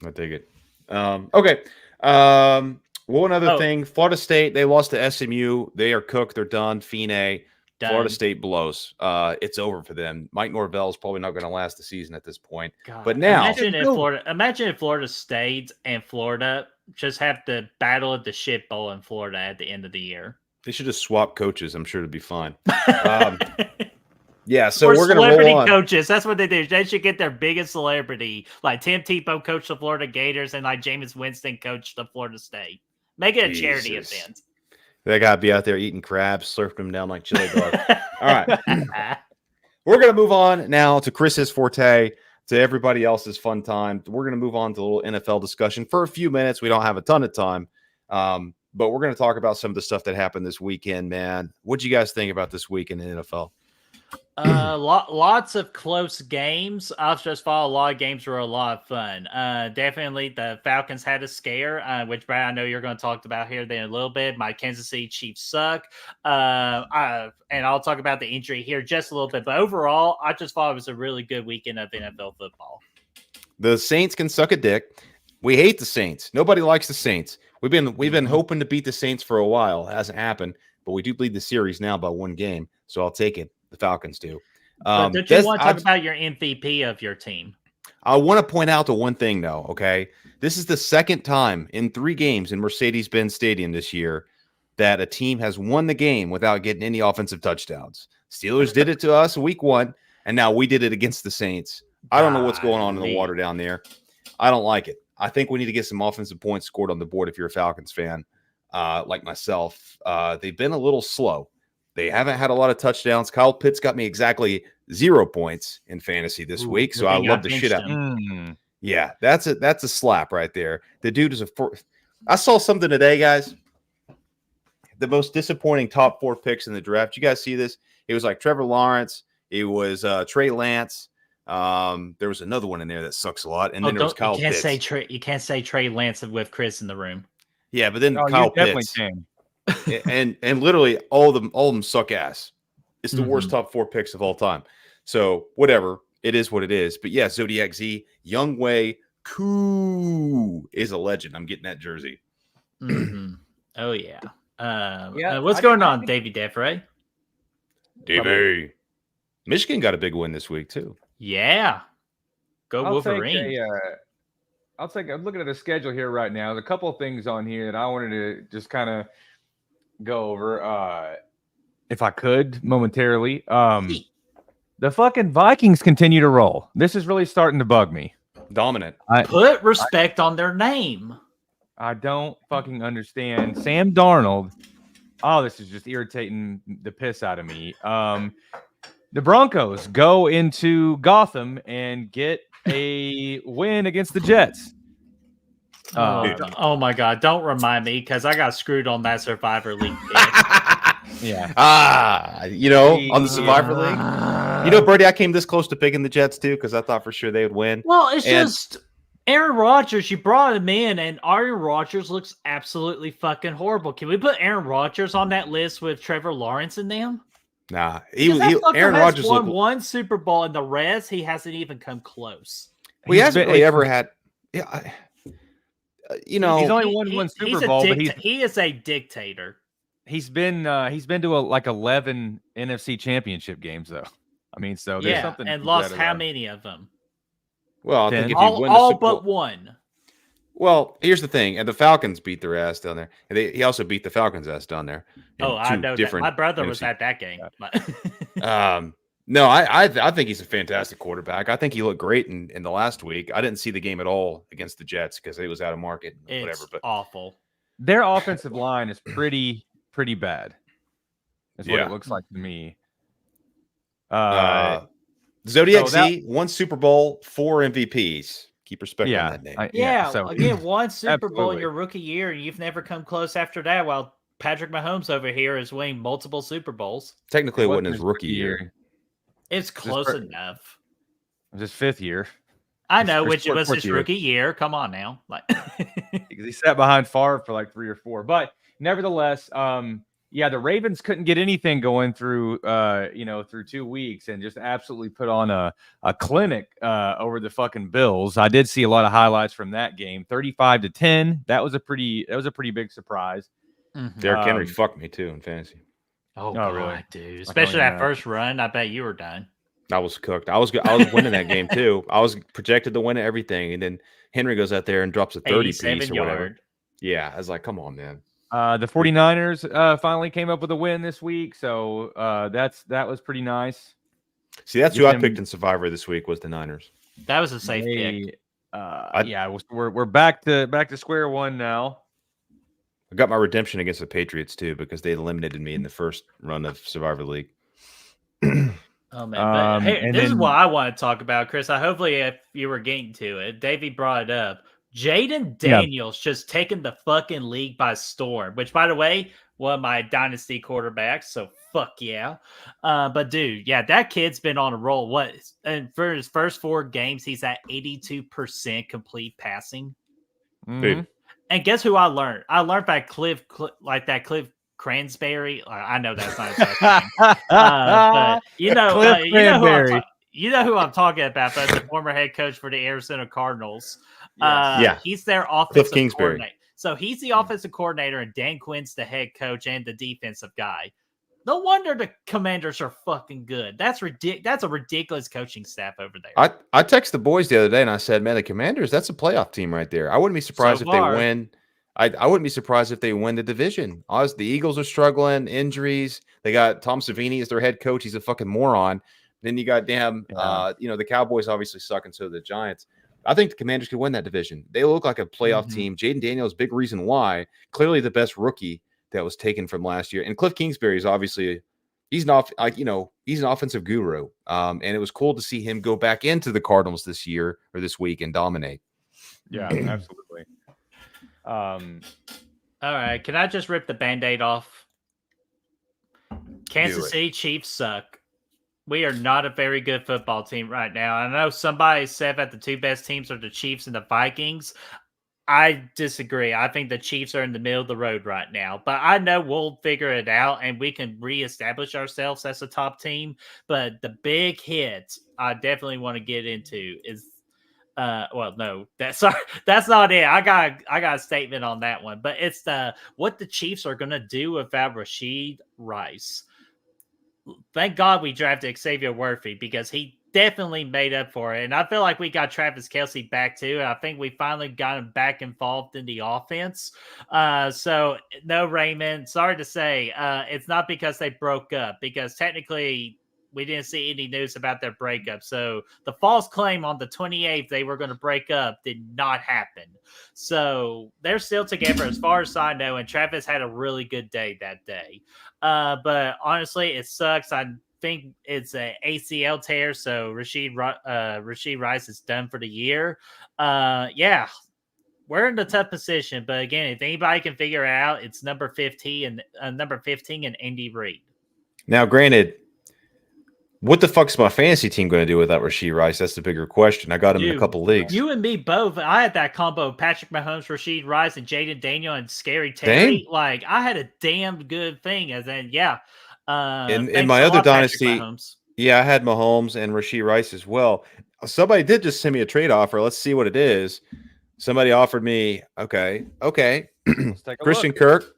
I dig it. Okay. One other thing, Florida State, they lost to SMU. They are cooked. They're done. Fine. Florida State blows. It's over for them. Mike Norvell is probably not going to last the season at this point. God, but now, imagine if Florida State and Florida just have to battle at the shit bowl in Florida at the end of the year. They should just swap coaches. I'm sure it'd be fine. Yeah, so or we're going to roll celebrity on. coaches. That's what they do. They should get their biggest celebrity, like Tim Tebow coached the Florida Gators, and like Jameis Winston coached the Florida State. Make it a charity event. They got to be out there eating crabs, slurping them down like chili dogs. All right. We're going to move on now to Chris's forte, to everybody else's fun time. We're going to move on to a little NFL discussion for a few minutes. We don't have a ton of time, but we're going to talk about some of the stuff that happened this weekend, man. What'd you guys think about this week in the NFL? Lots of close games. I've just thought a lot of games were a lot of fun. Definitely the Falcons had a scare, which Brad, I know you're going to talk about here in a little bit. My Kansas City Chiefs suck. And I'll talk about the injury here just a little bit. But overall, I just thought it was a really good weekend of NFL football. The Saints can suck a dick. We hate the Saints. Nobody likes the Saints. We've been hoping to beat the Saints for a while. It hasn't happened, but we do lead the series now by one game, so I'll take it. The Falcons do. But don't you want to talk about your MVP of your team? I want to point out the one thing, though, okay? This is the second time in 3 games in Mercedes-Benz Stadium this year that a team has won the game without getting any offensive touchdowns. Steelers did it to us week 1, and now we did it against the Saints. I don't know what's going on in the water down there. I don't like it. I think we need to get some offensive points scored on the board if you're a Falcons fan, like myself. They've been a little slow. They haven't had a lot of touchdowns. Kyle Pitts got me exactly 0 points in fantasy this week, so I love the shit out of him. Yeah, that's a slap right there. The dude is I saw something today, guys. The most disappointing top 4 picks in the draft. You guys see this? It was like Trevor Lawrence. It was Trey Lance. There was another one in there that sucks a lot, and then there was Kyle Pitts. You can't say Trey Lance with Chris in the room. Yeah, but then Kyle Pitts. and literally all of them suck ass. It's the worst top 4 picks of all time. So whatever, it is what it is. But yeah, Zodiac Z, Young Wei Koo is a legend. I'm getting that jersey. Oh yeah. What's going on, Davey Defray? Davey. Michigan got a big win this week too. Yeah. Go Wolverine. I'm looking at the schedule here right now. There's a couple of things on here that I wanted to just kind of go over if I could momentarily. The fucking Vikings continue to roll. This is really starting to bug me. Dominant. Put respect on their name. I don't fucking understand. Sam Darnold. Oh, this is just irritating the piss out of me. The Broncos go into Gotham and get a win against the Jets. Oh my God! Don't remind me because I got screwed on that Survivor League. Yeah. On the Survivor League. Brady, I came this close to picking the Jets too because I thought for sure they would win. Well, it's just Aaron Rodgers. You brought him in, and Aaron Rodgers looks absolutely fucking horrible. Can we put Aaron Rodgers on that list with Trevor Lawrence in them? Nah, Aaron Rodgers won one Super Bowl, and the rest he hasn't even come close. He hasn't really ever had. Yeah, he's only won one Super Bowl, but he is a dictator. He's been to 11 NFC Championship games though. I mean, so there's something. And lost how many of them? Well, I think if you win all but one. Well, here's the thing, and the Falcons beat their ass down there, and he also beat the Falcons' ass down there. I know that. My brother was at that game. No, I think he's a fantastic quarterback. I think he looked great in the last week. I didn't see the game at all against the Jets because it was out of market. It's awful. Their offensive line is pretty bad. That's what it looks like to me. Zodiac Z, 1 Super Bowl, 4 MVPs. Keep respect on that name. Again, 1 Super Bowl in your rookie year, and you've never come close after that. While Patrick Mahomes over here is winning multiple Super Bowls. Technically, it wasn't his rookie year. It's close enough. It was his 5th year. I know, which was his rookie year. Come on now, he sat behind Favre for like 3 or 4, but nevertheless, the Ravens couldn't get anything going through 2 weeks and just absolutely put on a clinic over the fucking Bills. I did see a lot of highlights from that game. 35-10. That was a pretty big surprise. Derrick Henry fucked me too in fantasy. Oh God, really? Dude. Especially that first run. I bet you were done. I was cooked. I was winning that game too. I was projected to win everything, and then Henry goes out there and drops a 30 piece or whatever. Yeah, I was like, come on, man. The 49ers finally came up with a win this week, so that was pretty nice. See, that's who I picked in Survivor this week was the Niners. That was a safe pick. We're back to square one now. I got my redemption against the Patriots too because they eliminated me in the first run of Survivor League. Oh man! Hey, this is what I want to talk about, Chris. Hopefully, if you were getting to it, Davey brought it up. Jaden Daniels just taking the fucking league by storm. Which, by the way, one of my dynasty quarterbacks. So fuck yeah. But dude, yeah, that kid's been on a roll. And for his first 4 games, he's at 82% complete passing. Dude. And guess who I learned? I learned by Cliff Cransberry. I know that's not his last name. But you know who I'm talking about. But the former head coach for the Arizona Cardinals. He's their offensive coordinator. So he's the offensive coordinator, and Dan Quinn's the head coach and the defensive guy. No wonder the Commanders are fucking good. That's ridiculous. That's a ridiculous coaching staff over there. I texted the boys the other day and I said, man, the Commanders, that's a playoff team right there. I wouldn't be surprised if they win. I wouldn't be surprised if they win the division. The Eagles are struggling, injuries. They got Tom Savini as their head coach. He's a fucking moron. Then you got the Cowboys obviously suck, and so the Giants. I think the Commanders could win that division. They look like a playoff team. Jaden Daniels, big reason why. Clearly the best rookie that was taken from last year. And Cliff Kingsbury is obviously he's an offensive guru. And it was cool to see him go back into the Cardinals this week and dominate. Yeah, absolutely. All right, can I just rip the Band-Aid off? Kansas City Chiefs suck. We are not a very good football team right now. I know somebody said that the 2 best teams are the Chiefs and the Vikings. I disagree. I think the Chiefs are in the middle of the road right now, but I know we'll figure it out and we can reestablish ourselves as a top team. But the big hit I definitely want to get into is, that's not it. I got a statement on that one, but it's what the Chiefs are going to do without Rashee Rice. Thank God we drafted Xavier Worthy because he definitely made up for it. And I feel like we got Travis Kelce back too. And I think we finally got him back involved in the offense. So no, Raymond, sorry to say, it's not because they broke up, because technically we didn't see any news about their breakup. So the false claim on the 28th they were going to break up did not happen. So they're still together as far as I know. And Travis had a really good day that day. But honestly, it sucks. I think it's an ACL tear, so Rashee Rice is done for the year. Yeah, we're in a tough position. But again, if anybody can figure it out, it's number 15 and Andy Reid. Now, granted, what the fuck's my fantasy team going to do without Rashee Rice? That's the bigger question. I got him in a couple leagues. You and me both. I had that combo of Patrick Mahomes, Rashee Rice, and Jaden Daniel and Scary Terry. Like, I had a damn good thing. As in, yeah. In my other dynasty, I had Mahomes and Rashee Rice as well. Somebody did just send me a trade offer. Let's see what it is. Somebody offered me, okay. Let's take a Christian look. Kirk.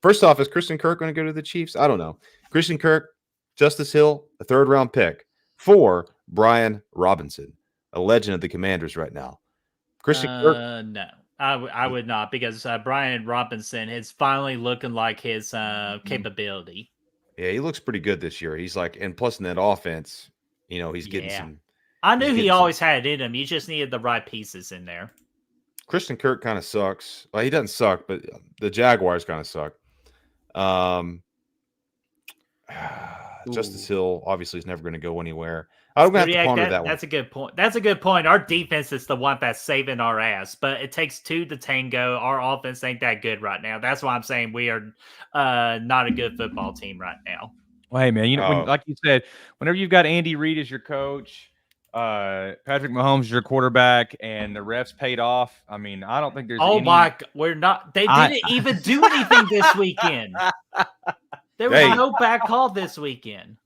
First off, is Christian Kirk going to go to the Chiefs? I don't know. Christian Kirk, Justice Hill, a 3rd-round pick for Brian Robinson, a legend of the Commanders right now. Christian Kirk? No, I would not, because Brian Robinson is finally looking like his capability. Yeah, he looks pretty good this year. He's like, and plus in that offense, he's getting some. I knew he always had it in him. You just needed the right pieces in there. Christian Kirk kind of sucks. Well, he doesn't suck, but the Jaguars kind of suck. Justice Hill obviously is never going to go anywhere. I'm going to have to ponder that one. That's a good point. That's a good point. Our defense is the one that's saving our ass, but it takes 2 to tango. Our offense ain't that good right now. That's why I'm saying we are not a good football team right now. Well, hey, man, like you said, whenever you've got Andy Reid as your coach, Patrick Mahomes is your quarterback, and the refs paid off. I mean, I don't think there's we're not. They didn't even do anything this weekend. There was no bad call this weekend.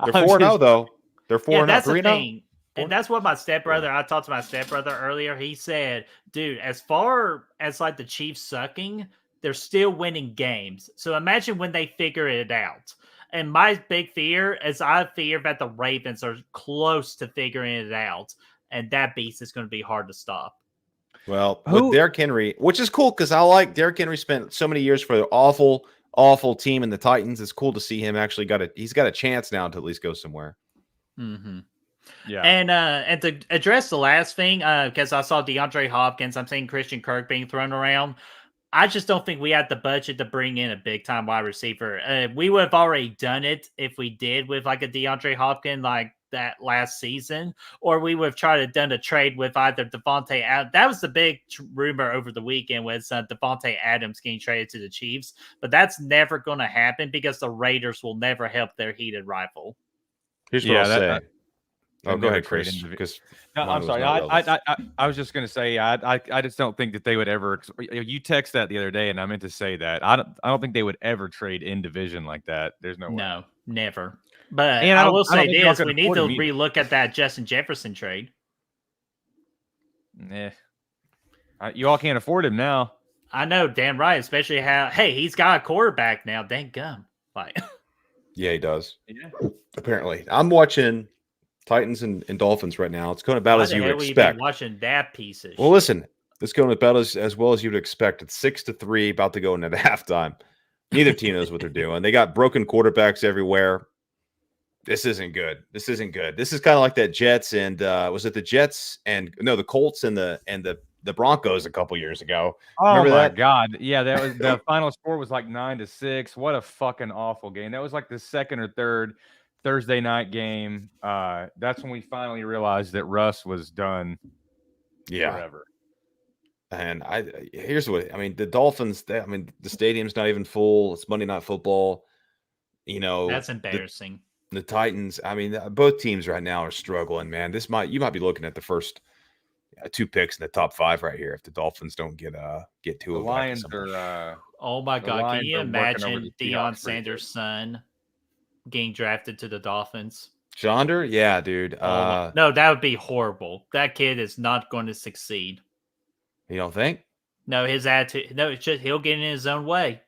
They're 4-0 though. They're 4-0. That's the thing. And that's what my stepbrother, I talked to my stepbrother earlier. He said, dude, as far as like the Chiefs sucking, they're still winning games. So imagine when they figure it out. And my big fear is I fear that the Ravens are close to figuring it out. And that beast is going to be hard to stop. Well, with Derrick Henry, which is cool because I like Derrick Henry spent so many years for the awful team in the Titans. It's cool to see him actually he's got a chance now to at least go somewhere. Mm-hmm. Yeah. And to address the last thing, because I saw DeAndre Hopkins, I'm seeing Christian Kirk being thrown around. I just don't think we had the budget to bring in a big time wide receiver. We would have already done it if we did with like a DeAndre Hopkins like that last season, or we would have tried to done a trade with either Devontae Adams. That was the big rumor over the weekend was Devontae Adams getting traded to the Chiefs, but that's never going to happen because the Raiders will never help their heated rival. Here's what I'll say. Oh, go ahead, Chris. No, I'm sorry. I was just going to say I just don't think that they would ever. You text that the other day, and I meant to say that I don't think they would ever trade in division like that. There's no way. No, never. But I will say this: we need to relook at that Justin Jefferson trade. You all can't afford him now. I know, damn right. Especially he's got a quarterback now. Dang gum. Like, yeah, he does. Yeah. Apparently, I'm watching Titans and Dolphins right now. It's going about as you would expect. Watching that piece of shit. Listen, it's going about as well as you would expect. It's 6-3, about to go into halftime. Neither team knows what they're doing. They got broken quarterbacks everywhere. This isn't good. This isn't good. This is kind of like that Jets and was it the Jets and the Colts and the Broncos a couple years ago. Oh my God. Yeah, that was the final score was like 9-6. What a fucking awful game. That was like the second or third Thursday night game. That's when we finally realized that Russ was done forever. And here's what I mean. The Dolphins, the stadium's not even full. It's Monday Night Football. That's embarrassing. The Titans, both teams right now are struggling, man. You might be looking at the first 2 picks in the top 5 right here if the Dolphins don't get 2 of them. The Lions are. Oh my God! Can you imagine Deion Sanders' son getting drafted to the Dolphins? Shonder? Yeah, dude. No, that would be horrible. That kid is not going to succeed. You don't think? No, his attitude. No, it's just he'll get in his own way.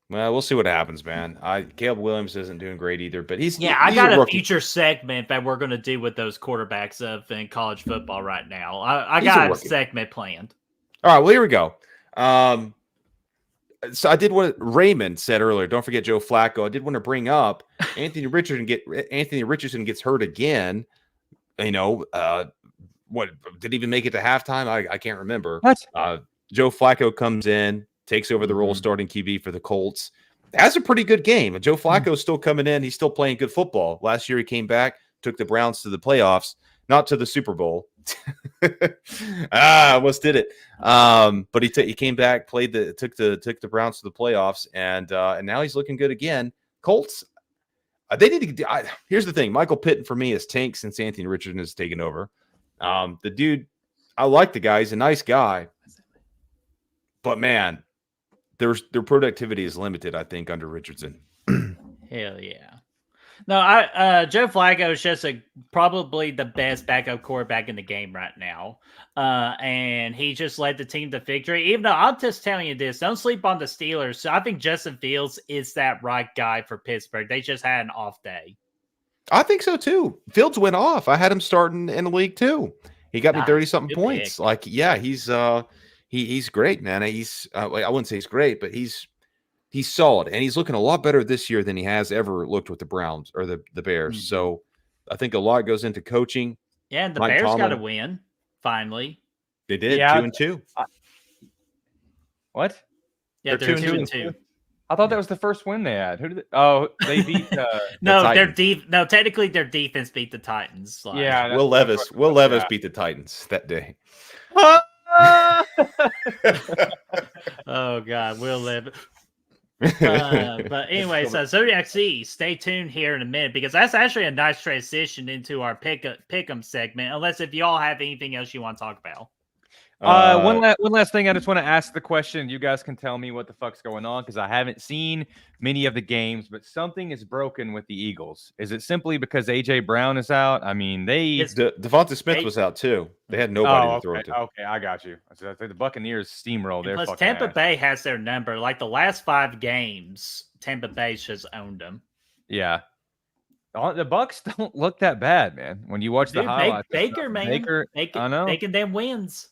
Well, we'll see what happens, man. Caleb Williams isn't doing great either, but he's I got a future segment that we're going to do with those quarterbacks in college football right now. I got a segment planned. All right, well, here we go. So I did what Raymond said earlier. Don't forget Joe Flacco. I did want to bring up Anthony Richardson gets hurt again. What didn't even make it to halftime? I can't remember. What? Joe Flacco comes in, takes over the role of starting QB for the Colts. That's a pretty good game. Joe Flacco's still coming in. He's still playing good football. Last year he came back, took the Browns to the playoffs, not to the Super Bowl. Almost did it. But he came back, took the Browns to the playoffs, and now he's looking good again. Colts, they need to. Here's the thing: Michael Pittman for me is tanked since Anthony Richardson has taken over. The dude, I like the guy. He's a nice guy, but man, their productivity is limited, I think, under Richardson. Hell yeah. No, Joe Flacco is just probably the best backup quarterback in the game right now. And he just led the team to victory. Even though I'm just telling you this, don't sleep on the Steelers. So I think Justin Fields is that right guy for Pittsburgh. They just had an off day. I think so too. Fields went off. I had him starting in the league too. He got me 30-something points. Pick. Like, yeah, he's great, man. I wouldn't say he's great, but he's solid, and he's looking a lot better this year than he has ever looked with the Browns or the Bears. Mm-hmm. So I think a lot goes into coaching. Yeah, and the Bears got to win finally. They did 2-2. What? Yeah, they're 2-2. I thought that was the first win they had. Who did they beat? No, technically their defense beat the Titans. Like. Yeah, Will Levis beat the Titans that day. Oh God, Will Levis. But anyway, so Zodiac C, stay tuned here in a minute because that's actually a nice transition into our pick'em segment. Unless if y'all have anything else you want to talk about. One last thing, I just want to ask the question. You guys can tell me what the fuck's going on because I haven't seen many of the games, but something is broken with the Eagles. Is it simply because AJ Brown is out? I mean, Devonta Smith was out too. They had nobody to throw it to. Okay, I got you. I think the Buccaneers steamrolled their fucking Tampa Bay has their number. Like the last 5 games, Tampa Bay just owned them. Yeah. The Bucks don't look that bad, man. When you watch the highlights, Baker, I know. Making them wins.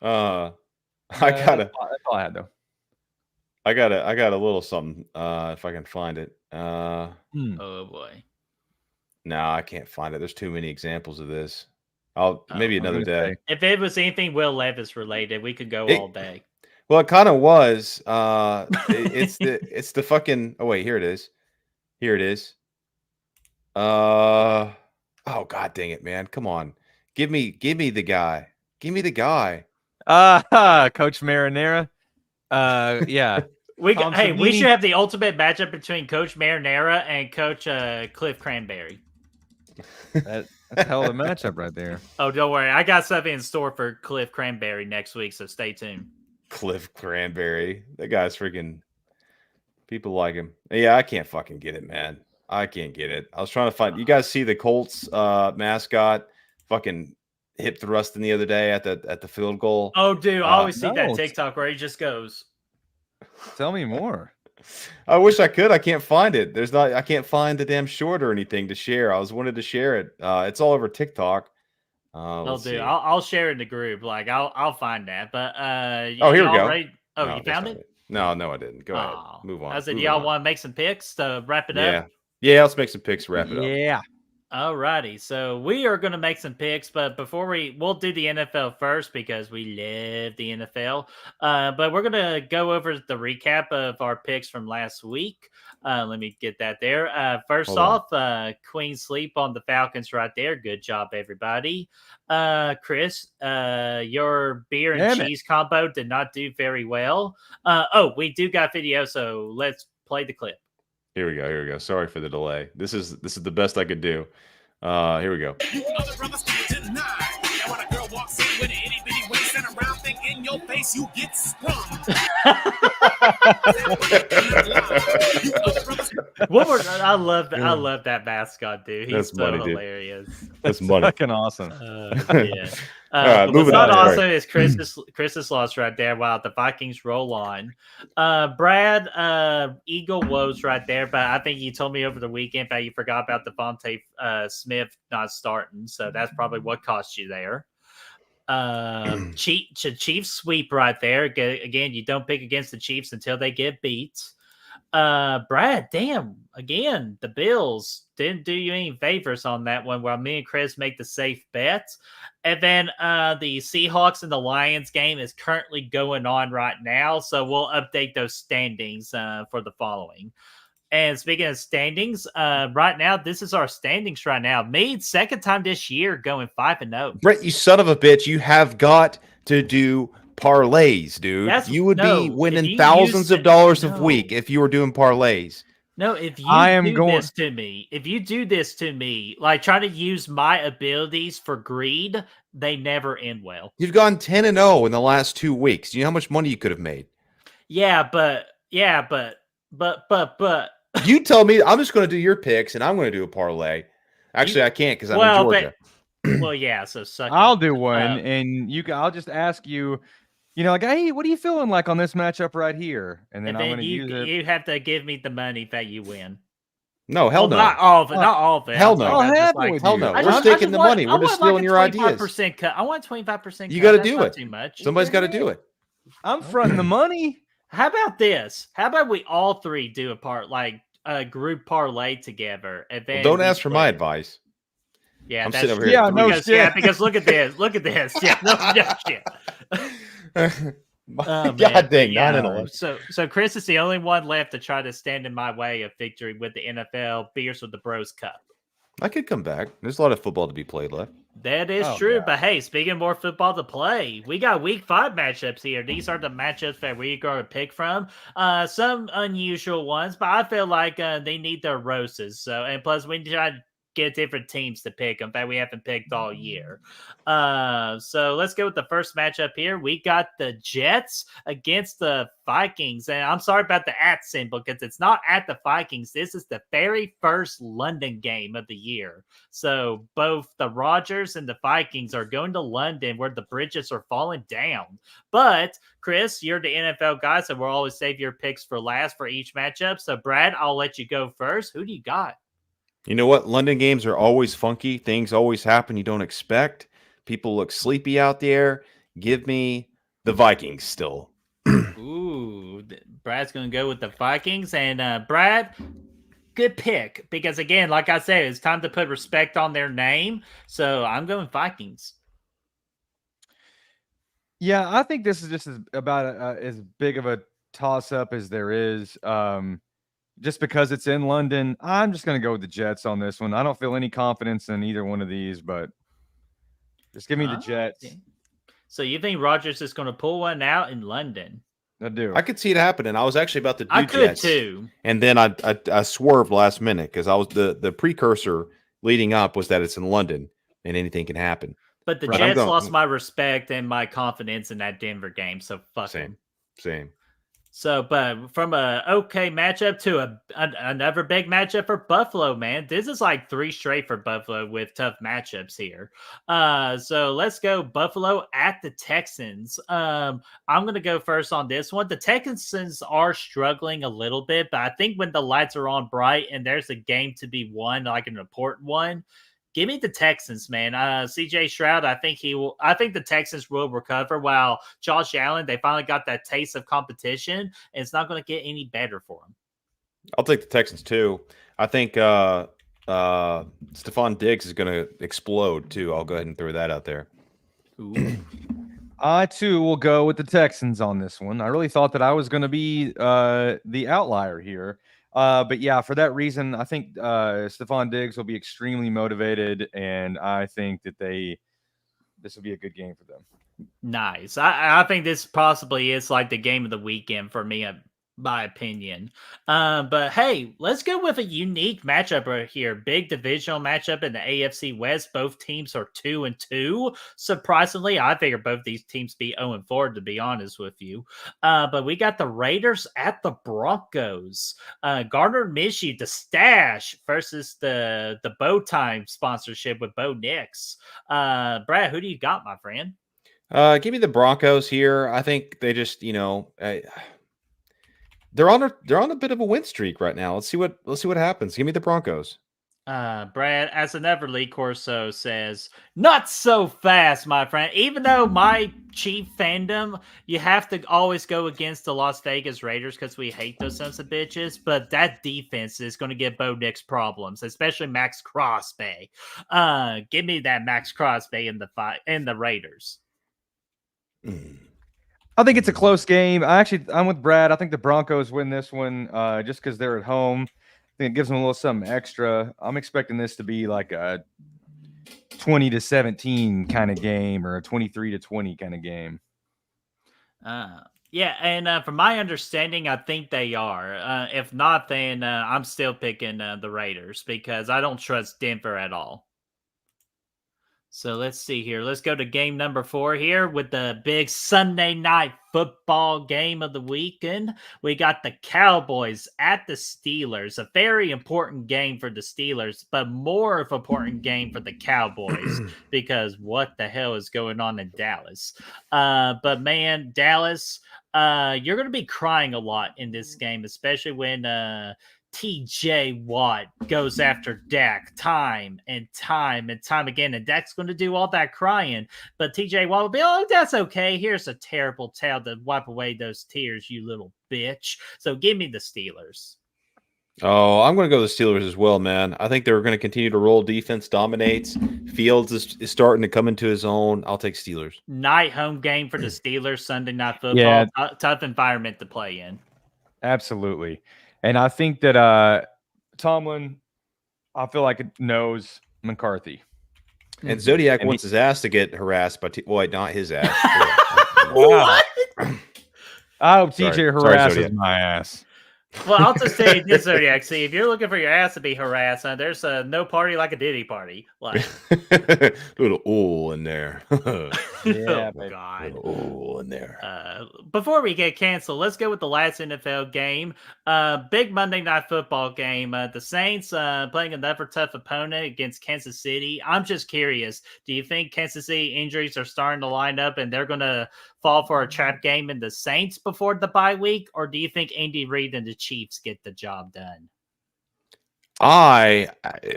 That's all I had though. I got a little something. If I can find it. Oh boy. No, I can't find it. There's too many examples of this. Maybe another day. If it was anything Will Levis related, we could go all day. Well, it kind of was. It's the fucking. Oh wait, here it is. Here it is. Oh god dang it, man! Come on, give me the guy. Give me the guy. Coach Marinara. Yeah. We should have the ultimate matchup between Coach Marinara and Coach Cliff Cranberry. That's a hell of a matchup right there. Oh, don't worry. I got something in store for Cliff Cranberry next week, so stay tuned. Cliff Cranberry. That guy's freaking... People like him. Yeah, I can't fucking get it, man. I can't get it. I was trying to find... You guys see the Colts mascot fucking hip thrusting the other day at the field goal? Oh, dude. I always see that TikTok where he just goes... Tell me more. I wish I could. I can't find it. I can't find the damn short or anything to share. I wanted to share it. It's all over TikTok. I'll share it in the group. Like I'll find that. But here we go. You found it? No, I didn't. Go ahead. Move on. I said, y'all want to make some picks to wrap it up? Yeah. Let's make some picks. Wrap it up. Yeah. Alrighty, so we are going to make some picks, but before we'll do the NFL first because we love the NFL. But we're going to go over the recap of our picks from last week. Let me get that there. First off, Queen Sleep on the Falcons right there. Good job, everybody. Chris, your beer and cheese combo did not do very well. We do got video, so let's play the clip. Here we go. Sorry for the delay. This is the best I could do. Here we go. Other brothers deny. Now when a girl walks in with an itty bitty waist and a round thing in your face, you get sprung. I love that mascot, dude. He's so hilarious. That's money. Fucking awesome. Yeah. Moving on. Also is Chris's loss right there. Wow, the Vikings roll on. Brad, Eagle woes right there, but I think you told me over the weekend that you forgot about Devontae Smith not starting, so that's probably what cost you there. Chiefs sweep right there. Again, you don't pick against the Chiefs until they get beat. Brad, damn, again, the Bills didn't do you any favors on that one, while me and Chris make the safe bets. And then the Seahawks and the Lions game is currently going on right now, so we'll update those standings for the following. And speaking of standings, right now, this is our standings right now. Me, second time this year going 5-0. Brett, you son of a bitch, you have got to do parlays, dude. You would be winning thousands of dollars a week if you were doing parlays. No, if you do this to me, like try to use my abilities for greed, they never end well. You've gone 10-0 in the last 2 weeks. Do you know how much money you could have made? Yeah, but you tell me. I'm just going to do your picks, and I'm going to do a parlay. Actually, I can't because I'm in Georgia. Well, yeah, so suck I'll do one, and I'll just ask you. You know, like, hey, what are you feeling like on this matchup right here? And then I'm going to use it. You have to give me the money that you win. No, hell no. Not all of it. Not all of it. Hell no. Hell no. We're taking the money. We're just stealing your ideas. Cut. I want 25%. You got to do it. Too much. Somebody's got to do it. I'm fronting the money. How about this? How about we all three do a group parlay together? And then don't ask for my advice. Yeah, I'm that's sitting over here. Yeah, because look at this. Look at this. Yeah, no shit. God dang, 9-11. So Chris is the only one left to try to stand in my way of victory with the NFL Beers with the Bros Cup. I could come back. There's a lot of football to be played left. That is true, but hey, speaking of more football to play, we got Week 5 matchups here. These are the matchups that we're going to pick from. Some unusual ones, but I feel like they need their roses. So, and plus, we try to get different teams to pick them that we haven't picked all year. So let's go with the first matchup here. We got the Jets against the Vikings. And I'm sorry about the @ symbol because it's not at the Vikings. This is the very first London game of the year. So both the Rodgers and the Vikings are going to London where the bridges are falling down. But Chris, you're the NFL guy, so we'll always save your picks for last for each matchup. So Brad, I'll let you go first. Who do you got? You know what? London games are always funky. Things always happen you don't expect. People look sleepy out there. Give me the Vikings still. Ooh, Brad's going to go with the Vikings. And Brad, good pick because, again, like I said, it's time to put respect on their name. So I'm going Vikings. Yeah, I think this is just as big of a toss-up as there is. Just because it's in London, I'm just going to go with the Jets on this one. I don't feel any confidence in either one of these, but just give me the Jets. Okay. So you think Rodgers is going to pull one out in London? I do. I could see it happening. I was actually about to do Jets. Jets. Too. And then I swerved last minute because I was the precursor leading up was that it's in London and anything can happen. But the Jets lost my respect and my confidence in that Denver game. So fuck them. Same. So, but from a okay matchup to another big matchup for Buffalo, man. This is like 3 straight for Buffalo with tough matchups here. So let's go Buffalo at the Texans. I'm going to go first on this one. The Texans are struggling a little bit, but I think when the lights are on bright and there's a game to be won, like an important one, give me the Texans, man. CJ Stroud, I think the Texans will recover. While Josh Allen, they finally got that taste of competition, and it's not going to get any better for them. I'll take the Texans too. I think Stephon Diggs is going to explode too. I'll go ahead and throw that out there. Ooh. I too will go with the Texans on this one. I really thought that I was going to be the outlier here. But yeah, for that reason, I think Stephon Diggs will be extremely motivated, and I think that this will be a good game for them. Nice. I think this possibly is like the game of the weekend for me, my opinion. But hey, let's go with a unique matchup right here. Big divisional matchup in the AFC West. Both teams are 2-2. Surprisingly, I figure both these teams be 0-4, to be honest with you. But we got the Raiders at the Broncos. Gardner Minshew, the stash, versus the Bow Time sponsorship with Bo Nix. Brad, who do you got, my friend? Give me the Broncos here. I think they just, they're on a bit of a win streak right now. Let's see what happens. Give me the Broncos. Brad, as an Everly Corso says, not so fast, my friend. Even though my Chief fandom, you have to always go against the Las Vegas Raiders because we hate those sons of bitches. But that defense is going to give Bo Nix problems, especially Max Crosby. Give me that Max Crosby in the Raiders. I think it's a close game. I'm with Brad. I think the Broncos win this one just because they're at home. I think it gives them a little something extra. I'm expecting this to be like a 20-17 kind of game or a 23-20 kind of game. Yeah, and from my understanding, I think they are. If not, then I'm still picking the Raiders because I don't trust Denver at all. So let's see here. Let's go to game number 4 here with the big Sunday night football game of the weekend. We got the Cowboys at the Steelers. A very important game for the Steelers, but more of an important game for the Cowboys because what the hell is going on in Dallas? But man, Dallas, you're going to be crying a lot in this game, especially when TJ Watt goes after Dak time and time again, and Dak's going to do all that crying, but TJ Watt will be, oh, that's okay. Here's a terrible towel to wipe away those tears, you little bitch. So give me the Steelers. Oh, I'm going to go the Steelers as well, man. I think they're going to continue to roll. Defense dominates. Fields is starting to come into his own. I'll take Steelers. Night home game for the Steelers, Sunday night football. Yeah. Tough environment to play in. Absolutely. And I think that Tomlin, I feel like it knows McCarthy. And Zodiac wants his ass to get harassed by not his ass. What? I hope TJ harasses my ass. Well, I'll just say this, Zodiac. See, if you're looking for your ass to be harassed, there's no party like a Diddy party. Like little ooh in there. Yeah, oh, God. Ooh in there. Before we get canceled, let's go with the last NFL game. Big Monday Night Football game. The Saints playing another tough opponent against Kansas City. I'm just curious. Do you think Kansas City injuries are starting to line up and they're going to fall for a trap game in the Saints before the bye week? Or do you think Andy Reid and the Chiefs get the job done? I,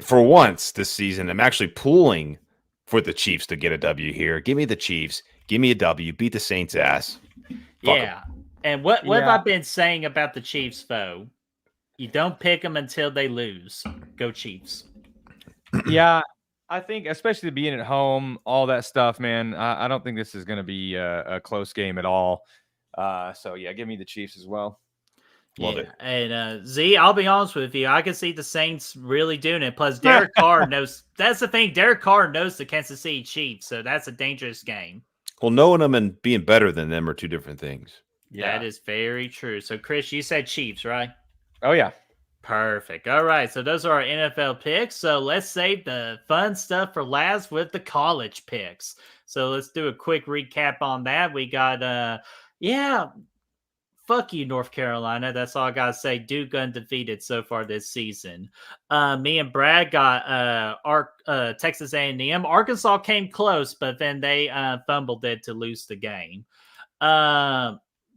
for once this season, I'm actually pulling for the Chiefs to get a W here. Give me the Chiefs. Give me a W. Beat the Saints' ass. Yeah. And what have I been saying about the Chiefs, though? You don't pick them until they lose. Go Chiefs. Yeah, I think especially being at home, all that stuff, man. I don't think this is going to be a close game at all. So yeah, give me the Chiefs as well. Love it. And Z, I'll be honest with you, I can see the Saints really doing it. Plus, Derek Carr knows. That's the thing. Derek Carr knows the Kansas City Chiefs, so that's a dangerous game. Well, knowing them and being better than them are two different things. Yeah, that is very true. So, Chris, you said Chiefs, right? Oh yeah. Perfect. All right. So those are our NFL picks. So let's save the fun stuff for last with the college picks. So let's do a quick recap on that. We got, fuck you, North Carolina. That's all I got to say. Duke undefeated so far this season. Me and Brad got Texas A&M. Arkansas came close, but then they fumbled it to lose the game.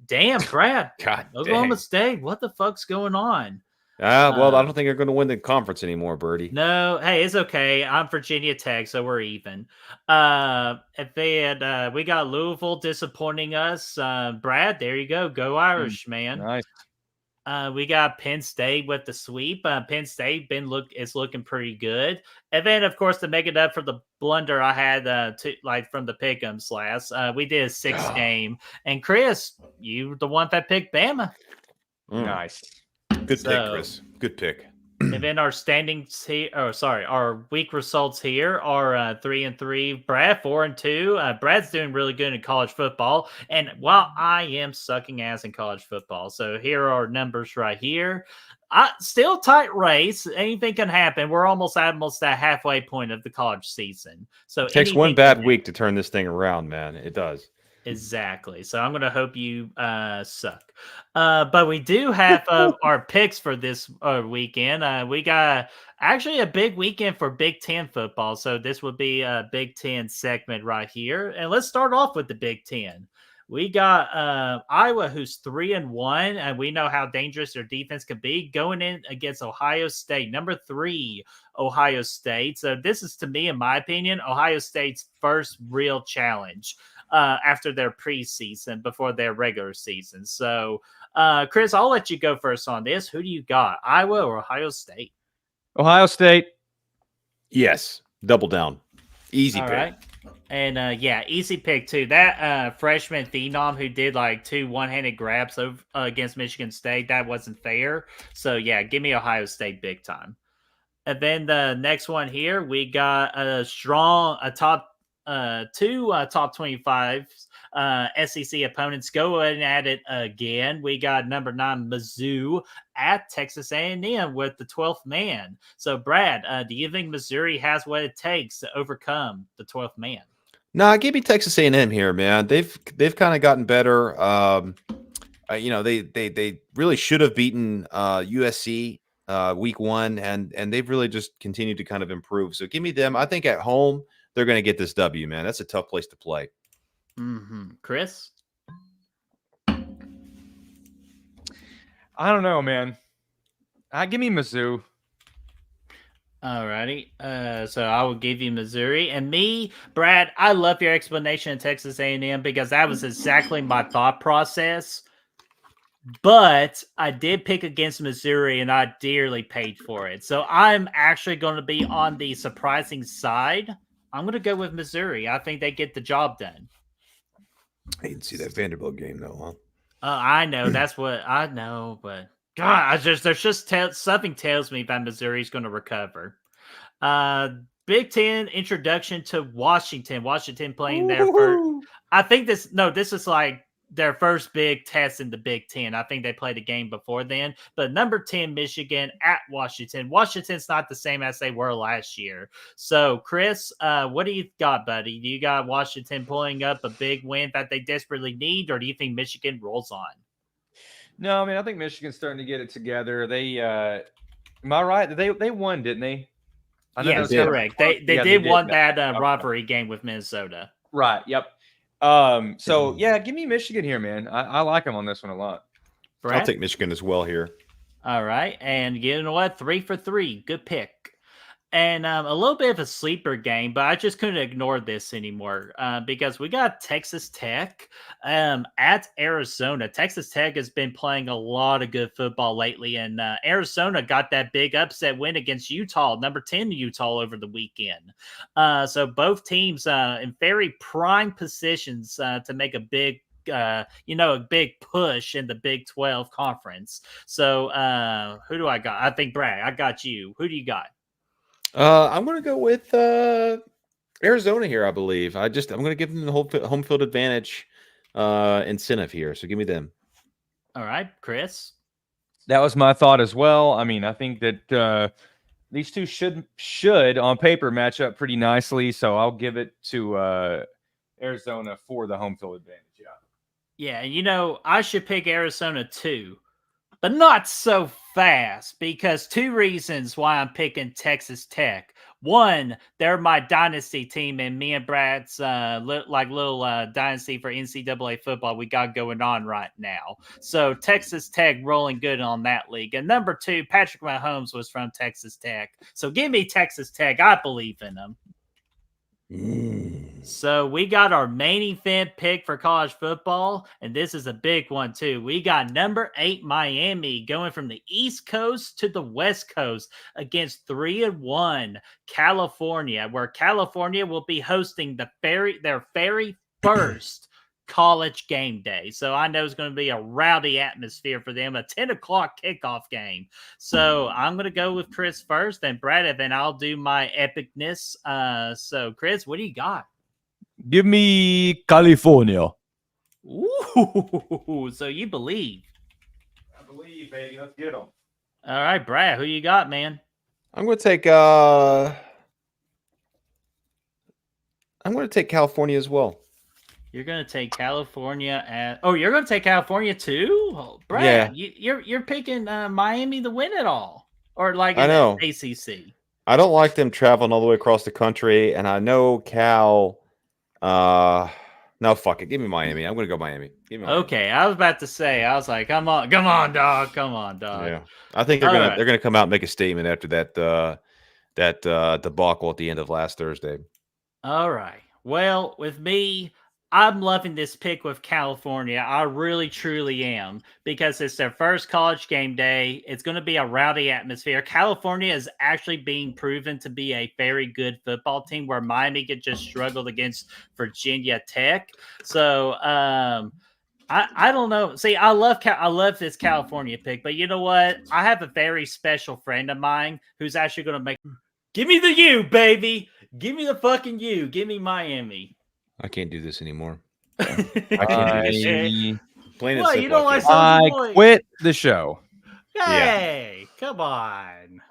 Damn, Brad. God Oklahoma State. What the fuck's going on? Well, I don't think they're going to win the conference anymore, Birdie. No, hey, it's okay. I'm Virginia Tech, so we're even. We got Louisville disappointing us. Brad, there you go. Go Irish, man. Nice. We got Penn State with the sweep. Penn State is looking pretty good. And then, of course, to make it up for the blunder I had from the pick'ems last, we did a 6-game. And Chris, you the one that picked Bama. Nice. Good pick, Chris. Good pick. And then our standings here, our week results here are 3-3. Brad 4-2. Brad's doing really good in college football, and while I am sucking ass in college football, so here are our numbers right here. Still tight race. Anything can happen. We're almost at that halfway point of the college season. So it takes one bad week to turn this thing around, man. It does. Exactly. So I'm going to hope you suck. But we do have our picks for this weekend. We got actually a big weekend for Big Ten football. So this would be a Big Ten segment right here. And let's start off with the Big Ten. We got Iowa, who's 3-1, and we know how dangerous their defense can be, going in against Ohio State, number 3, Ohio State. So this is, to me, in my opinion, Ohio State's first real challenge after their preseason, before their regular season. So, Chris, I'll let you go first on this. Who do you got, Iowa or Ohio State? Ohio State. Yes. Double down. Easy pick. Right. And easy pick too. That freshman phenom who did like 2 one-handed grabs against Michigan State, that wasn't fair. So yeah, give me Ohio State big time. And then the next one here, we got top 2 top 25 SEC opponents going at it again. We got number 9 Mizzou at Texas A&M with the 12th man. So Brad, do you think Missouri has what it takes to overcome the 12th man? Nah, give me Texas A&M here, man. They've kind of gotten better. They really should have beaten USC week 1, and they've really just continued to kind of improve. So give me them. I think at home they're going to get this W, man. That's a tough place to play. Mm-hmm. Chris? I don't know, man. Give me Mizzou. Alrighty. So I will give you Missouri. And me, Brad, I love your explanation of Texas A&M because that was exactly my thought process. But I did pick against Missouri, and I dearly paid for it. So I'm actually going to be on the surprising side. I'm going to go with Missouri. I think they get the job done. I didn't see that Vanderbilt game, though, huh? I know. That's what I know. But, God, something tells me that Missouri's going to recover. Big Ten introduction to Washington. Washington playing their first. I think this is like their first big test in the Big Ten. I think they played a game before then. But number 10, Michigan at Washington. Washington's not the same as they were last year. So, Chris, what do you got, buddy? Do you got Washington pulling up a big win that they desperately need, or do you think Michigan rolls on? No, I mean, I think Michigan's starting to get it together. They, am I right? They won, didn't they? Yes, correct. They did won that rivalry game with Minnesota. Right. Yep. So yeah, give me Michigan here, man. I like them on this one a lot. Brad? I'll take Michigan as well here. All right. And you know what? 3 for 3. Good pick. And a little bit of a sleeper game, but I just couldn't ignore this anymore because we got Texas Tech at Arizona. Texas Tech has been playing a lot of good football lately, and Arizona got that big upset win against Utah, number 10 Utah over the weekend. So both teams in very prime positions to make a big a big push in the Big 12 conference. So who do I got? I think Brad, I got you. Who do you got? I'm going to go with Arizona here, I believe. I'm going to give them the whole home field advantage incentive here. So give me them. All right, Chris. That was my thought as well. I mean, I think that these two should on paper match up pretty nicely. So I'll give it to Arizona for the home field advantage. Yeah, and I should pick Arizona too, but not so fast because two reasons why I'm picking Texas Tech. One, they're my dynasty team, and me and Brad's little dynasty for NCAA football we got going on right now. So Texas Tech rolling good on that league. And number two, Patrick Mahomes was from Texas Tech. So give me Texas Tech. I believe in them. So we got our main event pick for college football, and this is a big one too. We got number 8 Miami going from the East Coast to the West Coast against 3-1 California, where California will be hosting their very first college game day. So I know it's going to be a rowdy atmosphere for them, a 10 o'clock kickoff game. So I'm going to go with Chris first, then Brad, and then I'll do my epicness. So Chris, what do you got? Give me California. Ooh, so you believe? I believe, baby. Let's get them. All right, Brad, who you got, man? I'm going to take California as well. You're going to take California you're going to take California too? Oh, Brad, yeah. You're picking Miami to win it all. Or like I know. ACC. I don't like them traveling all the way across the country, and I know Cal no, fuck it. Give me Miami. I'm going to go Miami. Give me Miami. Okay, I was about to say. I was like, come on, dog. Yeah. I think they're going to come out and make a statement after that debacle at the end of last Thursday. All right. Well, with me, I'm loving this pick with California. I really, truly am, because it's their first college game day. It's going to be a rowdy atmosphere. California is actually being proven to be a very good football team, where Miami could just struggled against Virginia Tech. So I don't know. See, I love this California pick, but you know what? I have a very special friend of mine who's actually going to make. Give me the U, baby. Give me the fucking U. Give me Miami. I can't do this anymore. I can't do this. Plain and what, simple. you don't like I quit the show. Hey, come on.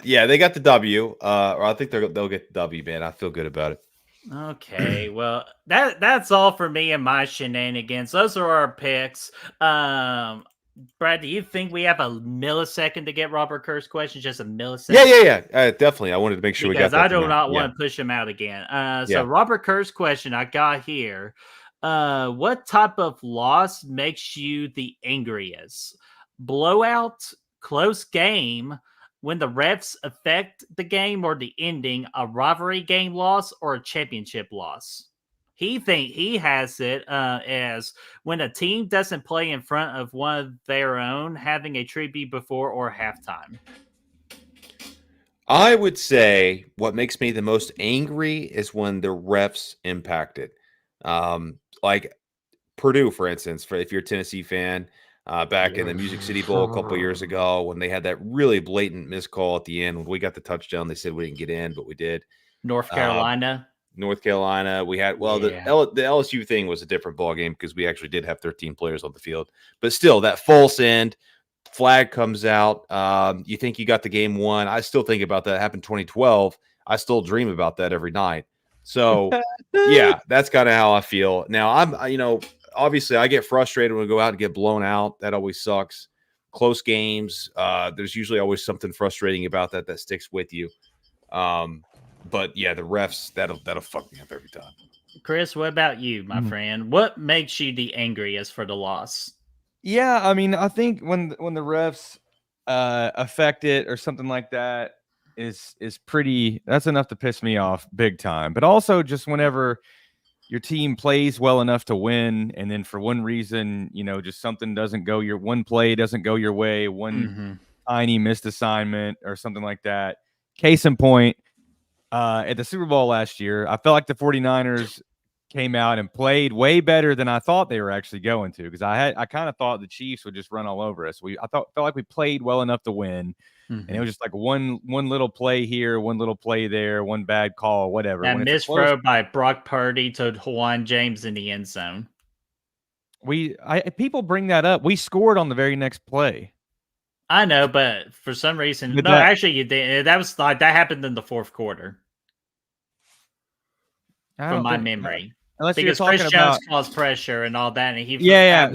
Yeah, they got the W. Or I think they'll get the W, man. I feel good about it. Okay, well, that's all for me and my shenanigans. Those are our picks. Brad, do you think we have a millisecond to get Robert Kerr's question? Just a millisecond? Yeah. Definitely. I wanted to make sure because we got that. I do not want to push him out again. So Robert Kerr's question I got here. What type of loss makes you the angriest? Blowout, close game, when the refs affect the game or the ending, a rivalry game loss, or a championship loss? He has it as when a team doesn't play in front of one of their own, having a tribute before or halftime. I would say what makes me the most angry is when the refs impact it. Like Purdue, for instance, if you're a Tennessee fan, back in the Music City Bowl a couple of years ago, when they had that really blatant miscall at the end, when we got the touchdown, they said we didn't get in, but we did. North Carolina. We had the LSU thing was a different ball game because we actually did have 13 players on the field, but still that false end flag comes out. You think you got the game won. I still think about that. It happened 2012. I still dream about that every night. So yeah, that's kind of how I feel now. Obviously I get frustrated when we go out and get blown out. That always sucks. Close games. There's usually always something frustrating about that sticks with you. But yeah, the refs, that'll fuck me up every time. Chris, what about you, my friend? What makes you the angriest for the loss? Yeah, I mean, I think when the refs affect it or something like that, is pretty. That's enough to piss me off big time. But also just whenever your team plays well enough to win, and then for one reason, just something doesn't go one play doesn't go your way, one tiny missed assignment or something like that. Case in point, at the Super Bowl last year, I felt like the 49ers came out and played way better than I thought they were actually going to, because I kind of thought the Chiefs would just run all over us. Felt like we played well enough to win. And it was just like one little play here, one little play there, one bad call, whatever. That missed throw by Brock Purdy to Juwan James in the end zone. People bring that up. We scored on the very next play. I know, but for some reason, actually, you did. That happened in the fourth quarter. From my memory, because Chris Jones caused pressure and all that, and he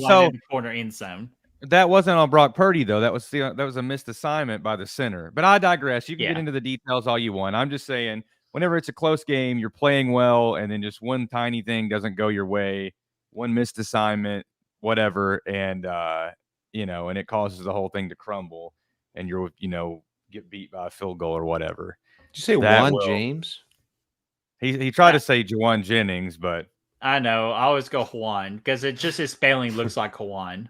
so in the corner end zone. That wasn't on Brock Purdy though. That was a missed assignment by the center. But I digress. You can get into the details all you want. I'm just saying, whenever it's a close game, you're playing well, and then just one tiny thing doesn't go your way, one missed assignment, whatever, and and it causes the whole thing to crumble, and you're get beat by a field goal or whatever. Did you say Juwan James? He tried to say Juwan Jennings, but I know. I always go Juan because his spelling looks like Juan.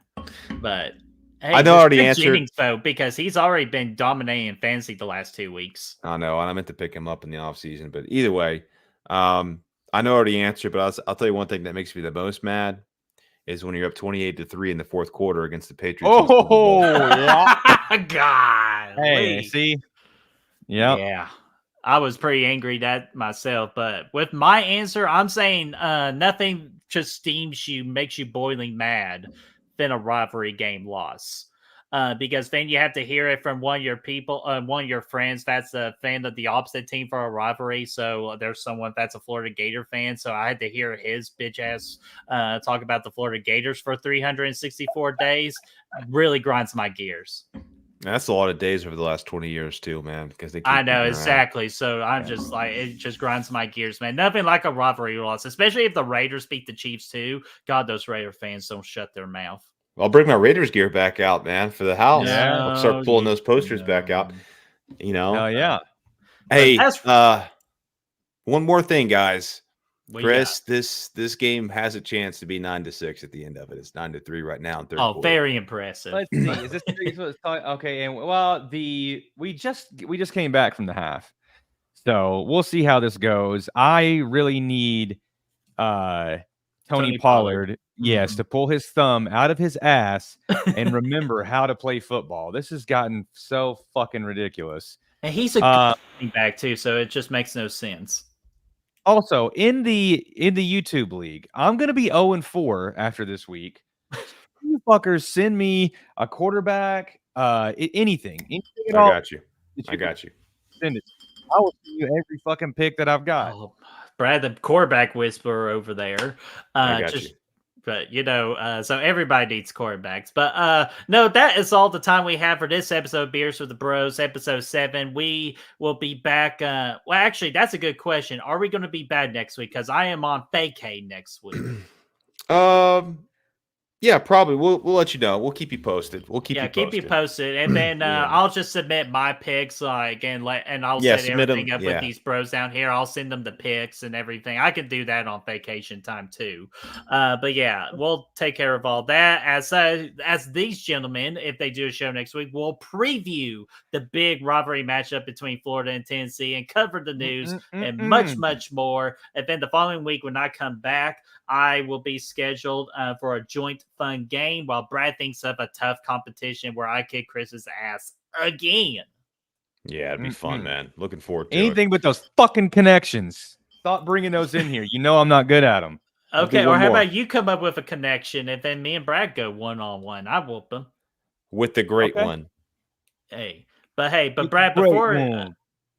But hey, I know I already answered Jennings, though, because he's already been dominating in fantasy the last 2 weeks. I know, and I meant to pick him up in the offseason, but either way, I know I already answered, but I'll tell you one thing that makes me the most mad is when you're up 28-3 in the fourth quarter against the Patriots. Oh, yeah. God. Hey, see? Yep. Yeah. I was pretty angry at myself, but with my answer, I'm saying nothing just makes you boiling mad than a rivalry game loss. Because then you have to hear it from one of your people, one of your friends that's a fan of the opposite team for a rivalry. So there's someone that's a Florida Gator fan. So I had to hear his bitch ass talk about the Florida Gators for 364 days. Really grinds my gears. That's a lot of days over the last 20 years too, man. Because I know exactly. So I'm just like, it just grinds my gears, man. Nothing like a rivalry loss, especially if the Raiders beat the Chiefs too. God, those Raider fans don't shut their mouth. I'll bring my Raiders gear back out, man, for the house. I'll start pulling those posters back out. Oh yeah. Hey, one more thing, guys. Chris, this game has a chance to be 9-6 at the end of it. It's 9-3 right now in third quarter. Very impressive. Let's see. Is this what it's talking? Okay, and we just came back from the half, so we'll see how this goes. I really need Tony Pollard, yes, to pull his thumb out of his ass and remember how to play football. This has gotten so fucking ridiculous. And he's a good running back too, so it just makes no sense. Also, in the YouTube league, I'm gonna be 0-4 after this week. You fuckers send me a quarterback, anything at all. I got you. Send it. I will send you every fucking pick that I've got. Oh, Brad, the quarterback whisperer over there. I got you. But so everybody needs quarterbacks. But no, that is all the time we have for this episode of Beers with the Bros, episode 7. We will be back. Well, actually, that's a good question. Are we going to be back next week? Because I am on vacay next week. Yeah, probably. We'll let you know. We'll keep you posted. Keep you posted. And then I'll just submit my picks, and I'll set everything up with these bros down here. I'll send them the picks and everything. I can do that on vacation time too. But yeah, we'll take care of all that. As these gentlemen, if they do a show next week, we'll preview the big rivalry matchup between Florida and Tennessee and cover the news and much, much more. And then the following week, when I come back, I will be scheduled for a joint fun game while Brad thinks of a tough competition where I kick Chris's ass again. Yeah, it'd be fun, man. Looking forward to anything but those fucking connections. Stop bringing those in here. You know I'm not good at them. Okay, or how about you come up with a connection and then me and Brad go one-on-one. I whoop them. With the great one. But Brad, before...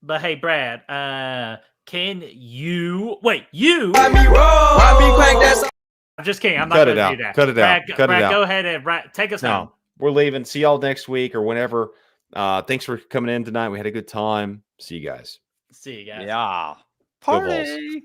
but hey, Brad, can you... Wait, you... Why me roll? Why me crank that... I'm just kidding. I'm not going to do that. Cut it out. Brad, go ahead and take us home. We're leaving. See y'all next week or whenever. Thanks for coming in tonight. We had a good time. See you guys. See you guys. Yeah. Party.